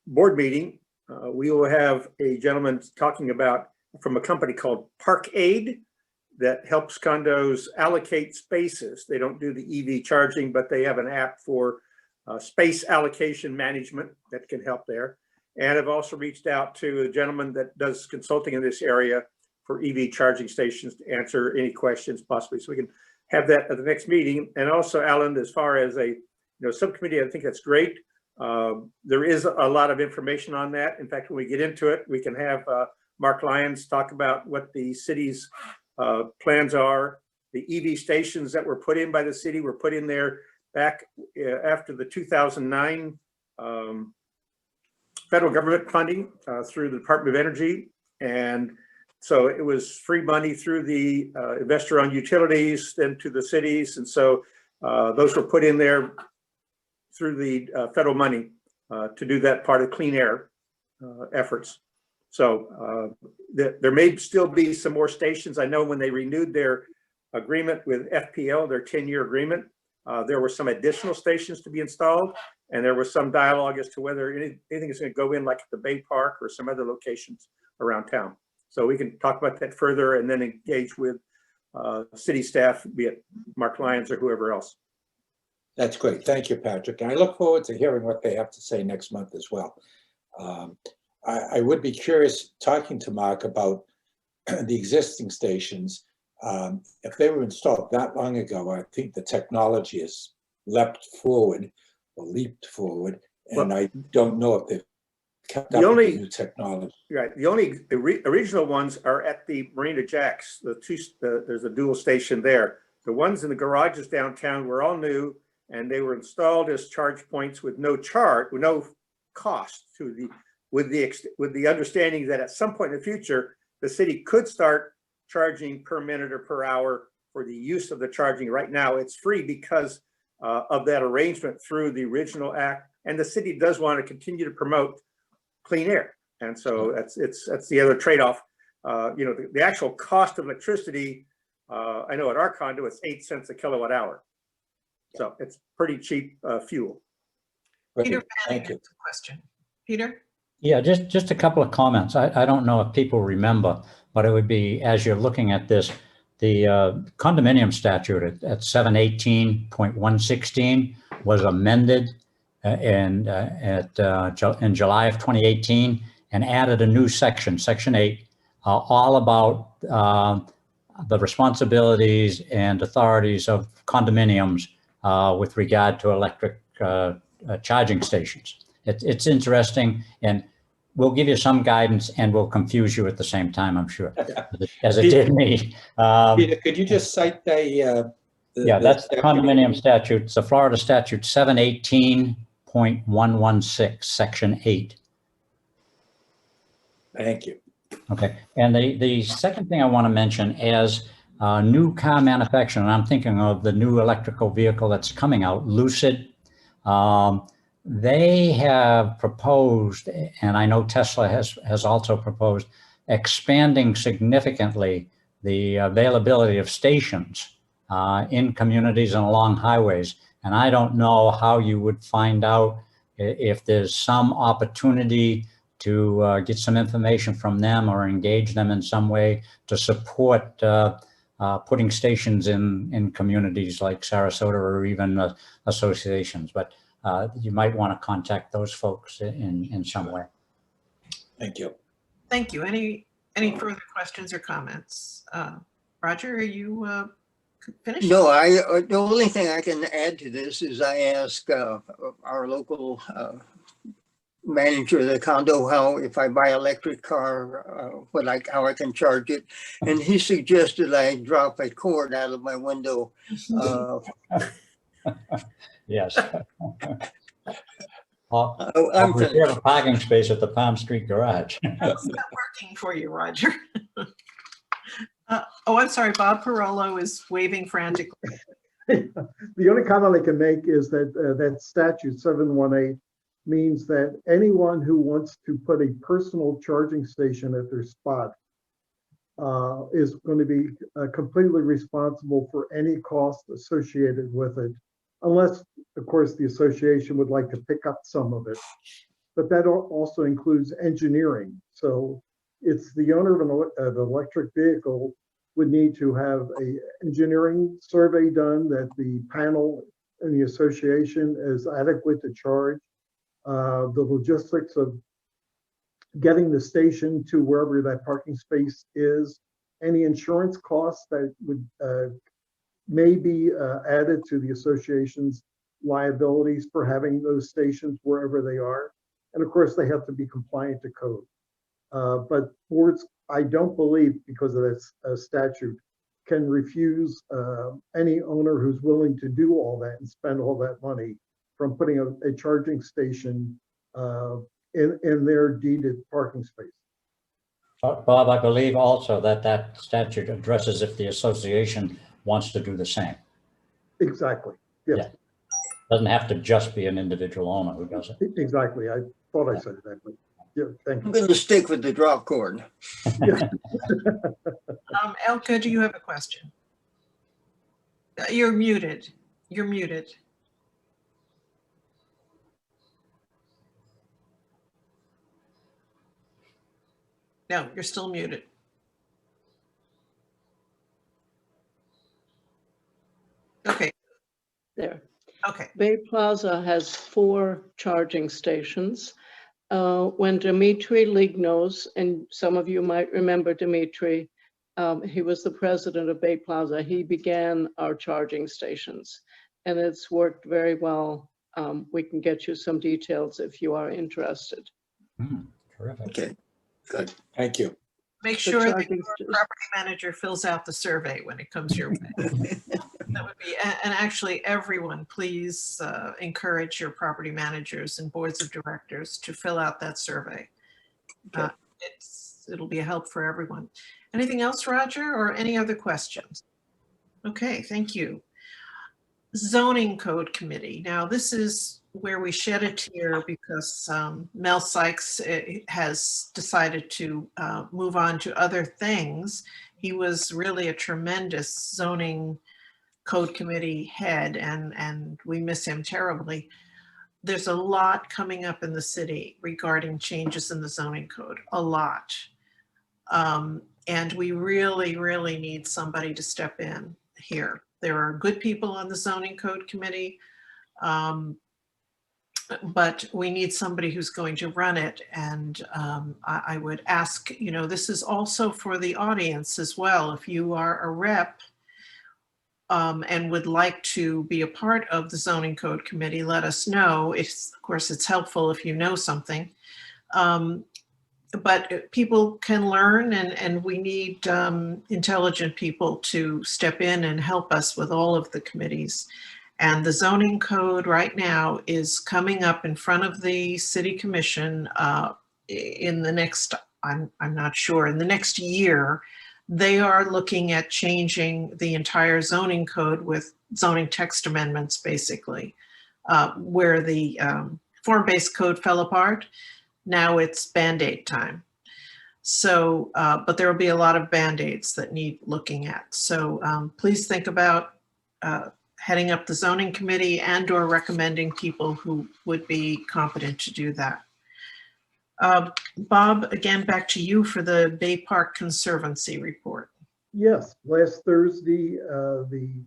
board meeting, we will have a gentleman talking about from a company called Park Aid. that helps condos allocate spaces. They don't do the EV charging, but they have an app for space allocation management that can help there. And I've also reached out to a gentleman that does consulting in this area for EV charging stations to answer any questions possibly. So we can have that at the next meeting. And also, Alan, as far as a subcommittee, I think that's great. There is a lot of information on that. In fact, when we get into it, we can have Mark Lyons talk about what the city's plans are. The EV stations that were put in by the city were put in there back after the 2009 federal government funding through the Department of Energy. And so it was free money through the investor-owned utilities, then to the cities. And so those were put in there through the federal money to do that part of clean air efforts. So there may still be some more stations. I know when they renewed their agreement with FPL, their 10-year agreement, there were some additional stations to be installed, and there was some dialogue as to whether anything is going to go in like at the Bay Park or some other locations around town. So we can talk about that further and then engage with city staff, be it Mark Lyons or whoever else. That's great. Thank you, Patrick. And I look forward to hearing what they have to say next month as well. I would be curious talking to Mark about the existing stations. If they were installed that long ago, I think the technology has leapt forward or leaped forward. And I don't know if they've kept up with the new technology. Right. The only original ones are at the Marina Jacks. There's a dual station there. The ones in the garages downtown were all new, and they were installed as charge points with no cost to the, with the understanding that at some point in the future, the city could start charging per minute or per hour for the use of the charging. Right now, it's free because of that arrangement through the original act, and the city does want to continue to promote clean air, and so that's the other trade-off. The actual cost of electricity, I know at our condo it's 8 cents a kilowatt hour, so it's pretty cheap fuel. Peter, thank you. Question, Peter. Yeah, just a couple of comments. I don't know if people remember, but it would be, as you're looking at this, the condominium statute at 718.116 was amended in July of 2018 and added a new section, Section 8, all about the responsibilities and authorities of condominiums with regard to electric charging stations. It's interesting, and we'll give you some guidance and we'll confuse you at the same time, I'm sure, as it did me. Peter, could you just cite yeah, that's the condominium statute. It's the Florida statute 718.116, Section 8. Thank you. Okay, and the second thing I want to mention as new car manufacturer, and I'm thinking of the new electrical vehicle that's coming out, Lucid. They have proposed, and I know Tesla has also proposed, expanding significantly the availability of stations in communities and along highways. And I don't know how you would find out if there's some opportunity to get some information from them or engage them in some way to support putting stations in communities like Sarasota or even associations. But you might want to contact those folks in some way. Thank you. Thank you. Any further questions or comments? Roger, are you finished? No, the only thing I can add to this is I asked our local manager of the condo how, if I buy an electric car, how I can charge it, and he suggested I drop a cord out of my window. Yes. I'll reserve a parking space at the Palm Street garage. It's not working for you, Roger. I'm sorry, Bob Parolo is waving frantically. The only comment I can make is that that statute 718 means that anyone who wants to put a personal charging station at their spot is going to be completely responsible for any cost associated with it, unless, of course, the association would like to pick up some of it. But that also includes engineering. So it's the owner of an electric vehicle would need to have a engineering survey done that the panel and the association is adequate to charge. The logistics of getting the station to wherever that parking space is, any insurance costs that would may be added to the association's liabilities for having those stations wherever they are. And of course, they have to be compliant to code. But boards, I don't believe, because of this statute, can refuse any owner who's willing to do all that and spend all that money from putting a charging station in their deeded parking space. Bob, I believe also that that statute addresses if the association wants to do the same. Exactly. Yes. Yeah. Doesn't have to just be an individual owner who does it. Exactly. I thought I said that, but yeah, thank you. I'm going to stick with the drop cord. Elka, do you have a question? You're muted. You're muted. No, you're still muted. Okay. There. Okay. Bay Plaza has 4 charging stations. When Dimitri Lignos, and some of you might remember Dimitri, he was the president of Bay Plaza. He began our charging stations, and it's worked very well. We can get you some details if you are interested. Terrific. Okay, good. Thank you. Make sure that your property manager fills out the survey when it comes your way. That would be, and actually everyone, please encourage your property managers and boards of directors to fill out that survey. Okay. It'll be a help for everyone. Anything else, Roger, or any other questions? Okay, thank you. Zoning Code Committee. Now, this is where we shed a tear because Mel Sykes has decided to move on to other things. He was really a tremendous zoning code committee head, and we miss him terribly. There's a lot coming up in the city regarding changes in the zoning code, a lot. And we really, really need somebody to step in here. There are good people on the zoning code committee, but we need somebody who's going to run it. And I would ask, you know, this is also for the audience as well. If you are a rep and would like to be a part of the zoning code committee, let us know. Of course, it's helpful if you know something. But people can learn, and we need intelligent people to step in and help us with all of the committees. And the zoning code right now is coming up in front of the city commission in the next, I'm not sure, in the next year. They are looking at changing the entire zoning code with zoning text amendments, basically, where the form-based code fell apart. Now it's Band-Aid time. So, but there will be a lot of Band-Aids that need looking at. So please think about heading up the zoning committee and or recommending people who would be competent to do that. Bob, again, back to you for the Bay Park Conservancy report. Yes, last Thursday, the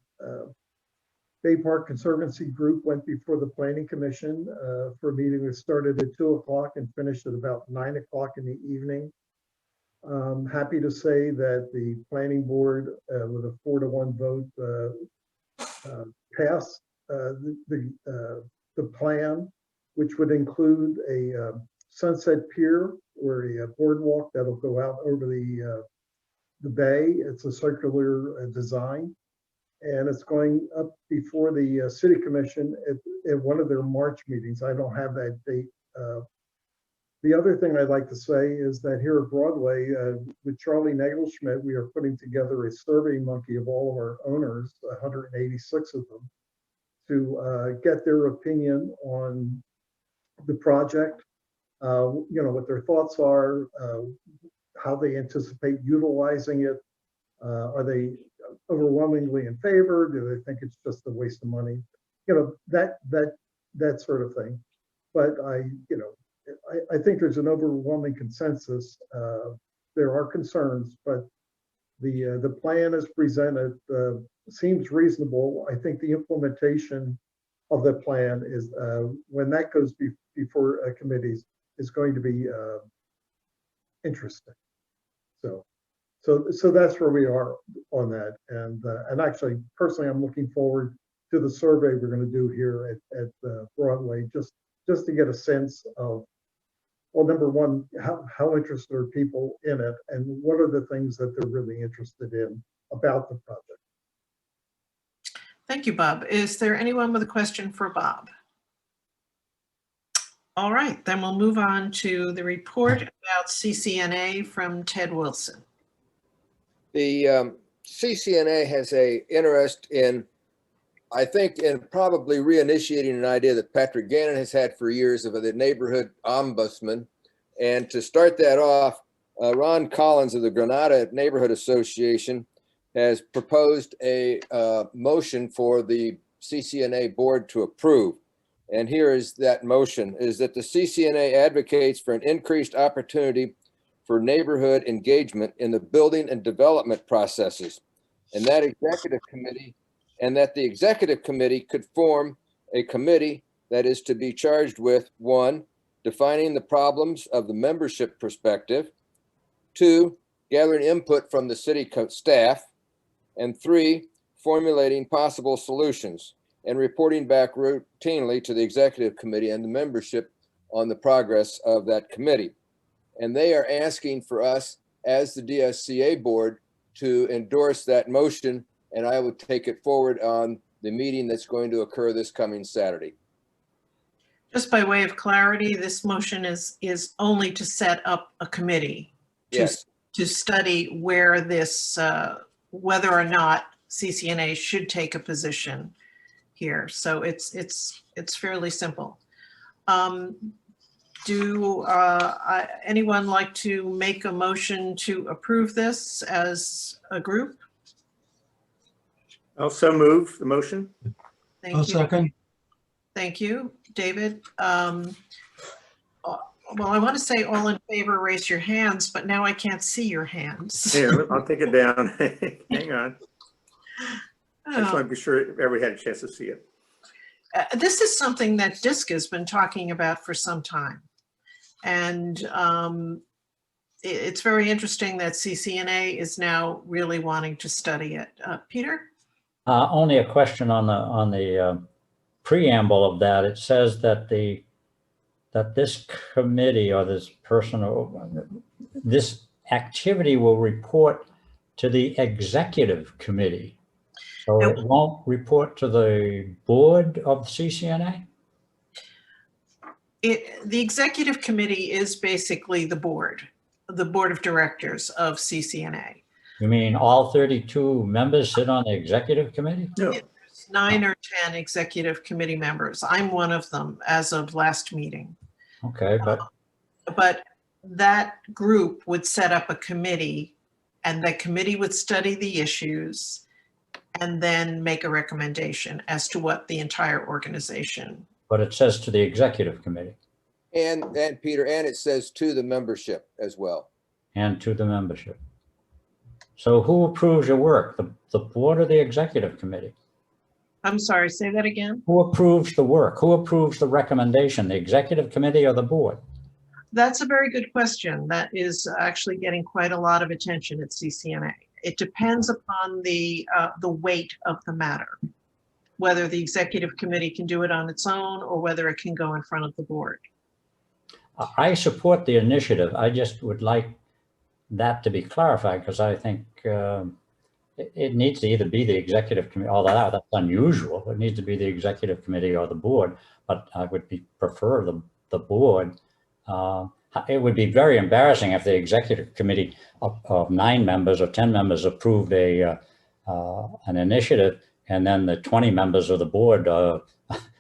Bay Park Conservancy group went before the Planning Commission for a meeting that started at 2 o'clock and finished at about 9 o'clock in the evening. I'm happy to say that the planning board with a 4-to-1 vote passed the plan, which would include a Sunset Pier or a boardwalk that'll go out over the bay. It's a circular design, and it's going up before the city commission at one of their March meetings. I don't have that date. The other thing I'd like to say is that here at Broadway, with Charlie Nagelschmidt, we are putting together a survey monkey of all of our owners, 186 of them, to get their opinion on the project, you know, what their thoughts are, how they anticipate utilizing it. Are they overwhelmingly in favor? Do they think it's just a waste of money? You know, that sort of thing. But I think there's an overwhelming consensus. There are concerns, but The plan as presented seems reasonable. I think the implementation of the plan is, when that goes before committees, is going to be interesting. So that's where we are on that. And actually, personally, I'm looking forward to the survey we're going to do here at Broadway, just to get a sense of, well, number one, how interested are people in it, and what are the things that they're really interested in about the project. Thank you, Bob. Is there anyone with a question for Bob? All right, then we'll move on to the report about CCNA from Ted Wilson. The CCNA has a interest in, I think, in probably reinitiating an idea that Patrick Gannon has had for years of the neighborhood ombudsman. And to start that off, Ron Collins of the Granada Neighborhood Association has proposed a motion for the CCNA board to approve. And here is that motion, is that the CCNA advocates for an increased opportunity for neighborhood engagement in the building and development processes. And that the executive committee could form a committee that is to be charged with, 1, defining the problems of the membership perspective, 2, gathering input from the city staff, and 3, formulating possible solutions and reporting back routinely to the executive committee and the membership on the progress of that committee. And they are asking for us as the DSCA board to endorse that motion, and I would take it forward on the meeting that's going to occur this coming Saturday. Just by way of clarity, this motion is only to set up a committee to study where this, whether or not CCNA should take a position here. So it's fairly simple. Anyone like to make a motion to approve this as a group? Also move the motion. Thank I'll you. second. Thank you, David. Well, I want to say all in favor, raise your hands, but now I can't see your hands. Here, I'll take it down. Hang on. I just want to be sure everybody had a chance to see it. This is something that Dsca has been talking about for some time. And it's very interesting that CCNA is now really wanting to study it. Peter? Only a question on the preamble of that. It says that this committee or this person or this activity will report to the executive committee. So it won't report to the board of CCNA? The executive committee is basically the board of directors of CCNA. You mean all 32 members sit on the executive committee? No. There's 9 or 10 executive committee members. I'm one of them as of last meeting. Okay, but that group would set up a committee, and that committee would study the issues and then make a recommendation as to what the entire organization. But it says to the executive committee. And Peter, and it says to the membership as well. And to the membership. So who approves your work? The board or the executive committee? I'm sorry, say that again. Who approves the work? Who approves the recommendation? The executive committee or the board? That's a very good question. That is actually getting quite a lot of attention at CCNA. It depends upon the weight of the matter, whether the executive committee can do it on its own or whether it can go in front of the board. I support the initiative. I just would like that to be clarified, because I think it needs to either be the executive committee, although that's unusual. It needs to be the executive committee or the board, but I would prefer the board. It would be very embarrassing if the executive committee of 9 members or 10 members approved an initiative and then the 20 members of the board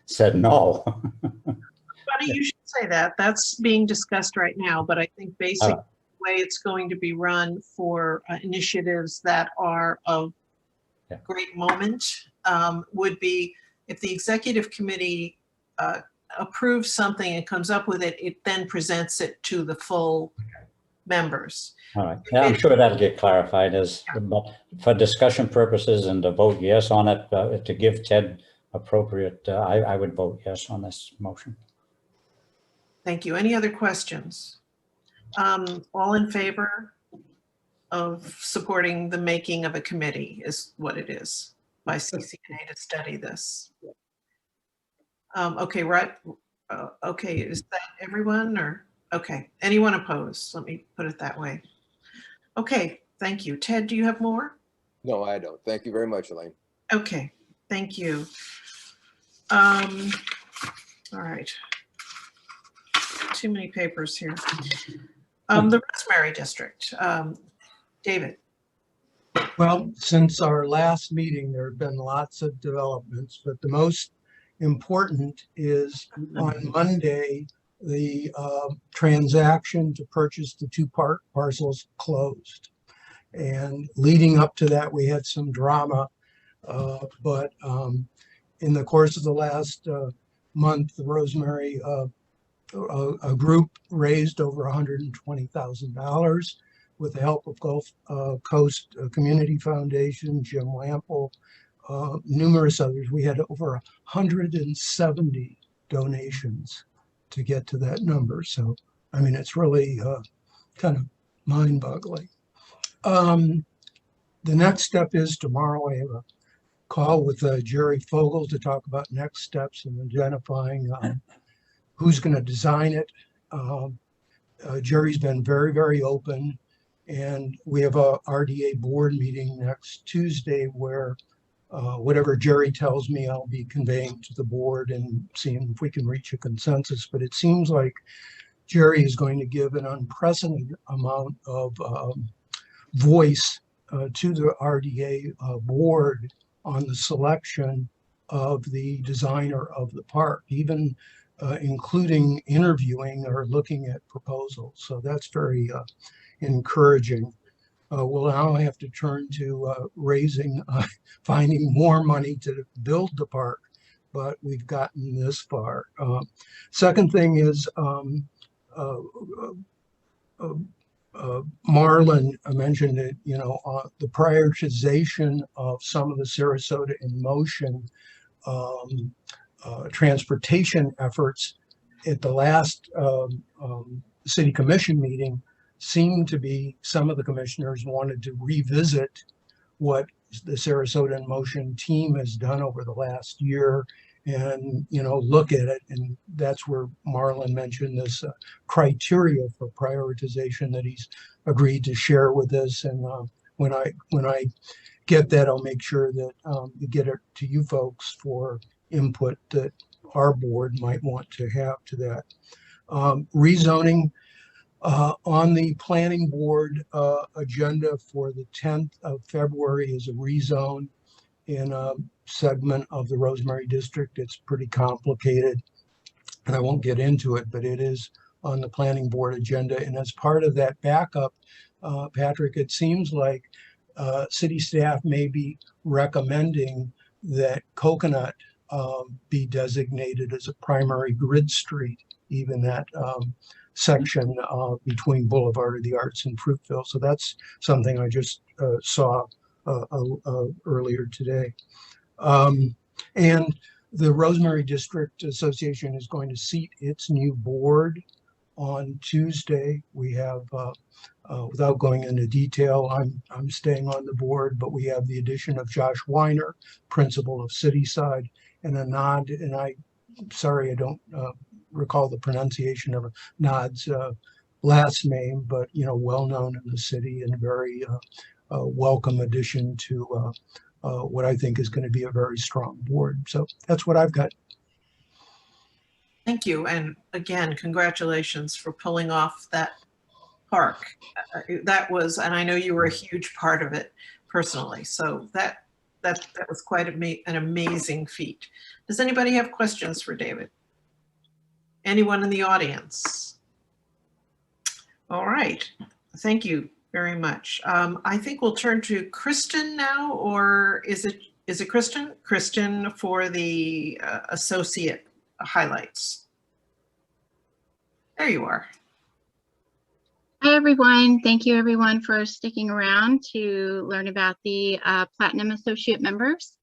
said no. Funny you should say that. That's being discussed right now, but I think basically the way it's going to be run for initiatives that are of great moment would be if the executive committee approves something and comes up with it, it then presents it to the full members. All right. Yeah, I'm sure that'll get clarified but for discussion purposes and to vote yes on it, to give Ted appropriate, I would vote yes on this motion. Thank you. Any other questions? All in favor of supporting the making of a committee is what it is by CCNA to study this. Okay, right. Okay, is that everyone or, okay, anyone opposed? Let me put it that way. Okay, thank you. Ted, do you have more? No, I don't. Thank you very much, Elaine. Okay, thank you. All right. Too many papers here. The Rosemary District. David. Well, since our last meeting, there have been lots of developments, but the most important is on Monday, the transaction to purchase the two parcels closed. And leading up to that, we had some drama, but in the course of the last month, the Rosemary a group raised over $120,000 with the help of Gulf Coast Community Foundation, Jim Lample, numerous others. We had over 170 donations to get to that number. So, I mean, it's really kind of mind-boggling. The next step is tomorrow I have a call with Jerry Fogel to talk about next steps and identifying who's going to design it. Jerry's been very, very open, and we have a RDA board meeting next Tuesday where whatever Jerry tells me, I'll be conveying to the board and seeing if we can reach a consensus. But it seems like Jerry is going to give an unprecedented amount of voice to the RDA board on the selection of the designer of the park, even including interviewing or looking at proposals. So that's very encouraging. We'll now have to turn to finding more money to build the park, but we've gotten this far. Second thing is Marlon mentioned it, the prioritization of some of the Sarasota in Motion transportation efforts at the last city commission meeting seemed to be some of the commissioners wanted to revisit what the Sarasota in Motion team has done over the last year and, look at it. And that's where Marlon mentioned this criteria for prioritization that he's agreed to share with us. And when I get that, I'll make sure that we get it to you folks for input that our board might want to have to that. Rezoning on the planning board agenda for the 10th of February is a rezone in a segment of the Rosemary District. It's pretty complicated and I won't get into it, but it is on the planning board agenda. And as part of that backup, Patrick, it seems like city staff may be recommending that Coconut be designated as a primary grid street, even that section between Boulevard of the Arts and Fruitville. So that's something I just saw earlier today. And the Rosemary District Association is going to seat its new board on Tuesday. We have, without going into detail, I'm staying on the board, but we have the addition of Josh Weiner, principal of Cityside, and Anand, and sorry, I don't recall the pronunciation of Anand's last name, but well known in the city and a very welcome addition to what I think is going to be a very strong board. So that's what I've got. Thank you. And again, congratulations for pulling off that park. That was, and I know you were a huge part of it personally. So that was quite an amazing feat. Does anybody have questions for David? Anyone in the audience? All right. Thank you very much. I think we'll turn to Kristen now, or is it Kristen? Kristen for the associate highlights. There you are. Hi everyone. Thank you everyone for sticking around to learn about the Platinum Associate members.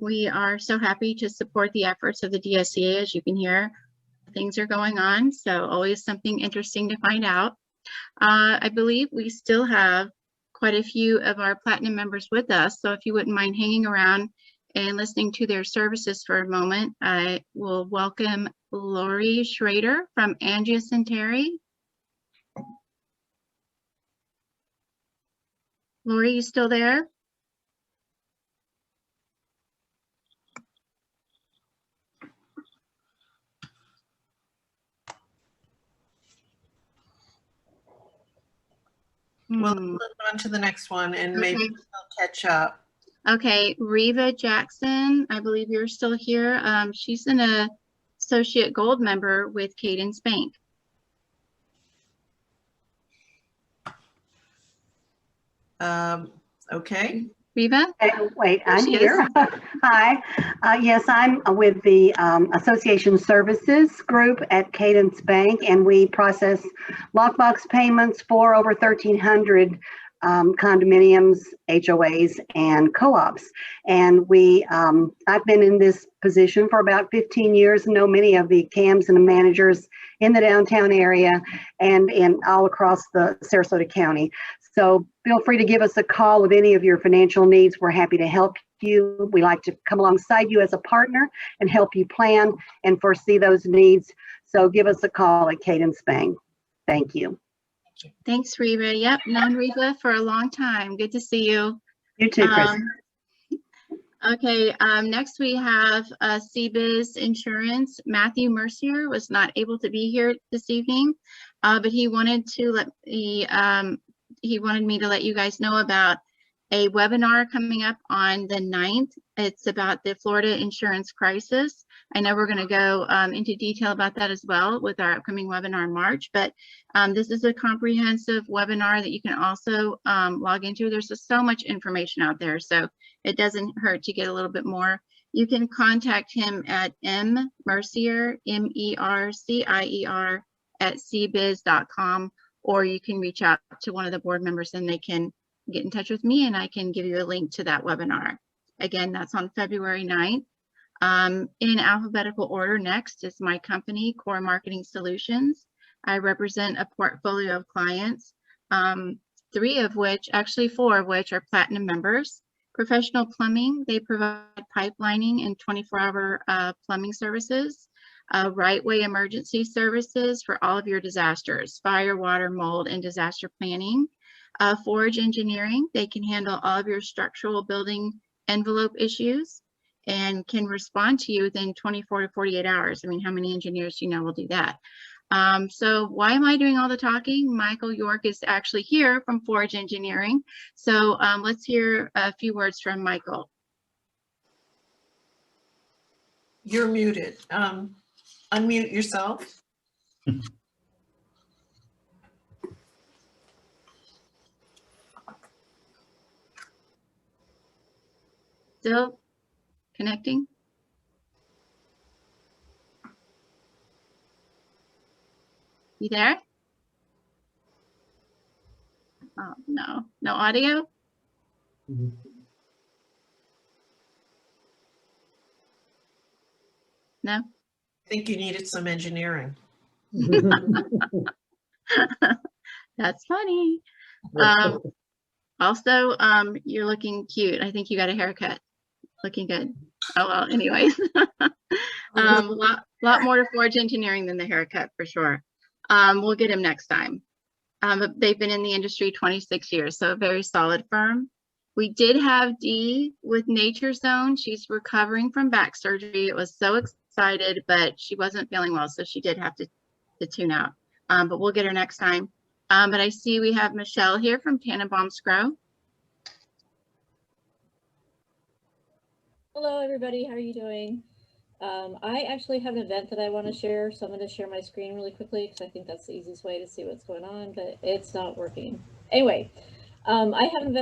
We are so happy to support the efforts of the DSCA. As you can hear, things are going on, so always something interesting to find out. I believe we still have quite a few of our Platinum members with us, so if you wouldn't mind hanging around and listening to their services for a moment, I will welcome Lori Schrader from Angius and Terry. Lori, you still there? We'll move on to the next one and maybe we'll catch up. Okay, Reva Jackson, I believe you're still here. She's an associate gold member with Cadence Bank. Okay. Reva? Wait, There I'm she here. Hi. Yes, I'm with the Association Services Group at Cadence Bank, and we process lockbox payments for over 1,300 condominiums, HOAs, and co-ops. And I've been in this position for about 15 years and know many of the CAMs and the managers in the downtown area and all across the Sarasota County. So feel free to give us a call with any of your financial needs. We're happy to help you. We like to come alongside you as a partner and help you plan and foresee those needs. So give us a call at Cadence Bank. Thank you. Thanks, Reva. Yep, known Reva for a long time. Good to see you. You too, Chris. Okay, next we have Cebus Insurance. Matthew Mercier was not able to be here this evening, but he wanted me to let you guys know about a webinar coming up on the 9th. It's about the Florida insurance crisis. I know we're going to go into detail about that as well with our upcoming webinar in March, but this is a comprehensive webinar that you can also log into. There's just so much information out there, so it doesn't hurt to get a little bit more. You can contact him at mmercier, M-E-R-C-I-E-R @cbiz.com, or you can reach out to one of the board members and they can get in touch with me and I can give you a link to that webinar. Again, that's on February 9th. In alphabetical order, next is my company, Core Marketing Solutions. I represent a portfolio of clients, 4 of which are Platinum members. Professional Plumbing, they provide pipelining and 24-hour plumbing services. Right Way Emergency Services for all of your disasters, fire, water, mold, and disaster planning. Forge Engineering, they can handle all of your structural building envelope issues and can respond to you within 24 to 48 hours. I mean, how many engineers do you know will do that? So why am I doing all the talking? Michael York is actually here from Forge Engineering. So let's hear a few words from Michael. You're muted. Unmute yourself. Still connecting? You there? Oh, no. No audio? No? I think you needed some engineering. That's funny. Also, you're looking cute. I think you got a haircut. Looking good. Oh, well, anyways. Lot more to Forge Engineering than the haircut for sure. We'll get him next time. But they've been in the industry 26 years, so a very solid firm. We did have Dee with Nature Zone. She's recovering from back surgery. It was so excited, but she wasn't feeling well, so she did have to tune out. But we'll get her next time. But I see we have Michelle here from Tannenbaum's Grow. Hello, everybody. How are you doing? I actually have an event that I want to share, so I'm going to share my screen really quickly because I think that's the easiest way to see what's going on, but it's not working. Anyway, I have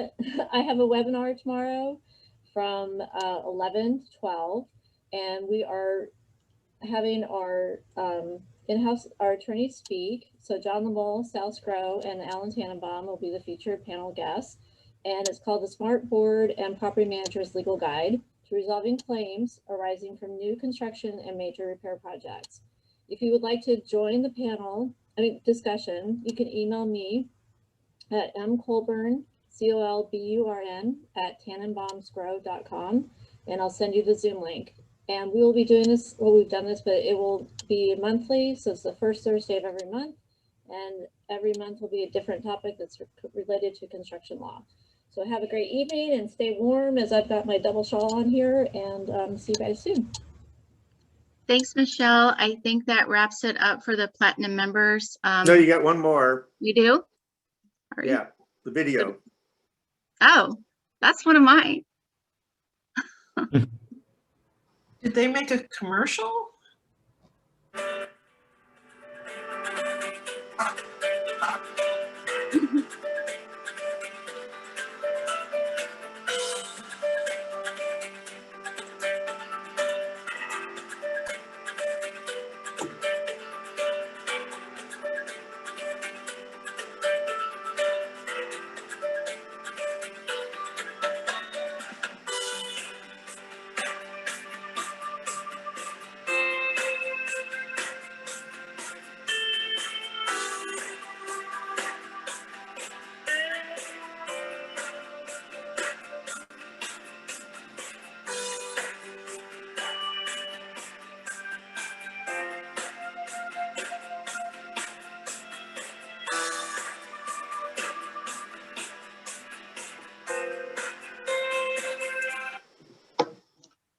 a webinar tomorrow from 11 to 12, and we are having our in-house, our attorneys speak. So John Lamole, Sal Scrow, and Alan Tannenbaum will be the featured panel guests. And it's called the Smart Board and Property Manager's Legal Guide to Resolving Claims Arising from New Construction and Major Repair Projects. If you would like to join the panel, discussion, you can email me at mcolburn, COLBURN, @tannenbaumsgrow.com, and I'll send you the Zoom link. And we will be doing this, well, we've done this, but it will be monthly. So it's the first Thursday of every month. And every month will be a different topic that's related to construction law. So have a great evening and stay warm as I've got my double shawl on here, and see you guys soon. Thanks, Michelle. I think that wraps it up for the Platinum members. No, you got one more. You do? Sorry. Yeah, the video. Oh, that's one of mine. Did they make a commercial?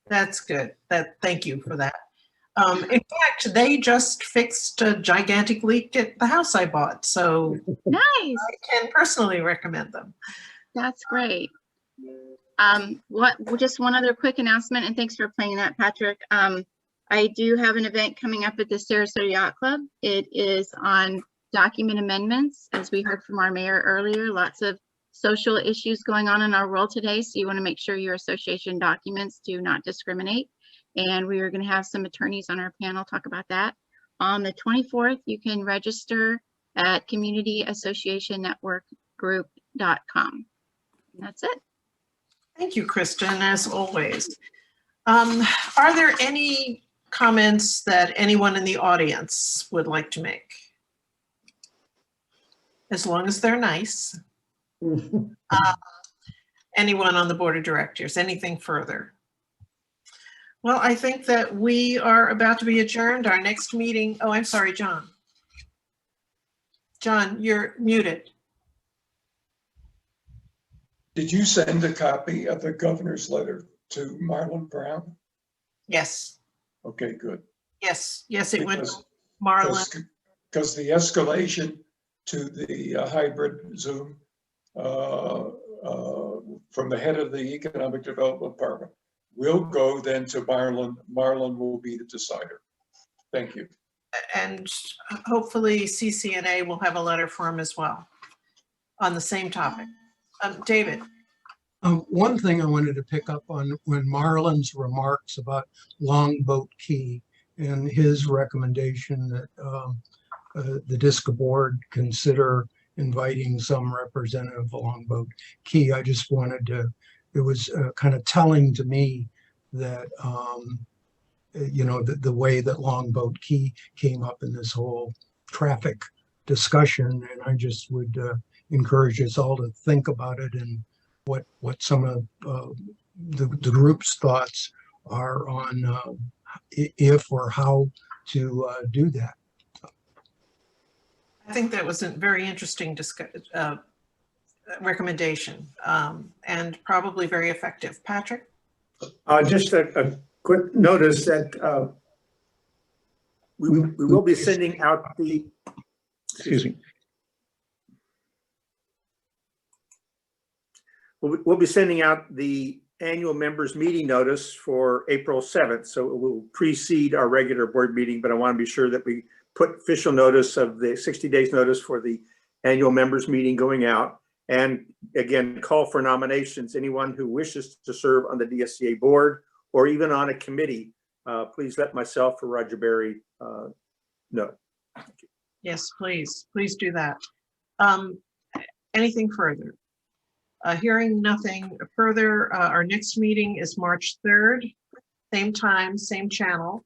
That's good. Thank you for that. In fact, they just fixed a gigantic leak at the house I bought, so nice. I can personally recommend them. That's great. Just one other quick announcement, and thanks for playing that, Patrick. I do have an event coming up at the Sarasota Yacht Club. It is on document amendments, as we heard from our mayor earlier. Lots of social issues going on in our world today, so you want to make sure your association documents do not discriminate. And we are going to have some attorneys on our panel talk about that. On the 24th, you can register at communityassociationnetworkgroup.com. And that's it. Thank you, Kristen, as always. Are there any comments that anyone in the audience would like to make? As long as they're nice. Anyone on the board of directors, anything further? Well, I think that we are about to be adjourned. Our next meeting, oh, I'm sorry, John. John, you're muted. Did you send a copy of the governor's letter to Marlon Brown? Yes. Okay, good. Yes, it went to Marlon. Because the escalation to the hybrid Zoom from the head of the Economic Development Department will go then to Marlon. Marlon will be the decider. Thank you. And hopefully CCNA will have a letter for him as well on the same topic. David. One thing I wanted to pick up on when Marlon's remarks about Longboat Key and his recommendation that the Dsca board consider inviting some representative of Longboat Key. I just wanted to, it was kind of telling to me that, you know, the way that Longboat Key came up in this whole traffic discussion. And I just would encourage us all to think about it and what some of the group's thoughts are on if or how to do that. I think that was a very interesting recommendation and probably very effective. Patrick? Just a quick notice that we will be sending out the, excuse me. We'll be sending out the annual members meeting notice for April 7th. So it will precede our regular board meeting, but I want to be sure that we put official notice of the 60 days notice for the annual members meeting going out. And again, call for nominations. Anyone who wishes to serve on the DSCA board or even on a committee, please let myself or Roger Berry No. Yes, please do that. Anything further? Hearing nothing further, our next meeting is March 3rd, same time, same channel.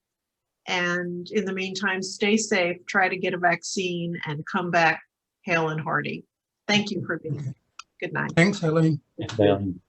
And in the meantime, stay safe, try to get a vaccine, and come back hale and hearty. Thank you for being here. Good night. Thanks, Eileen. Thanks, Eileen.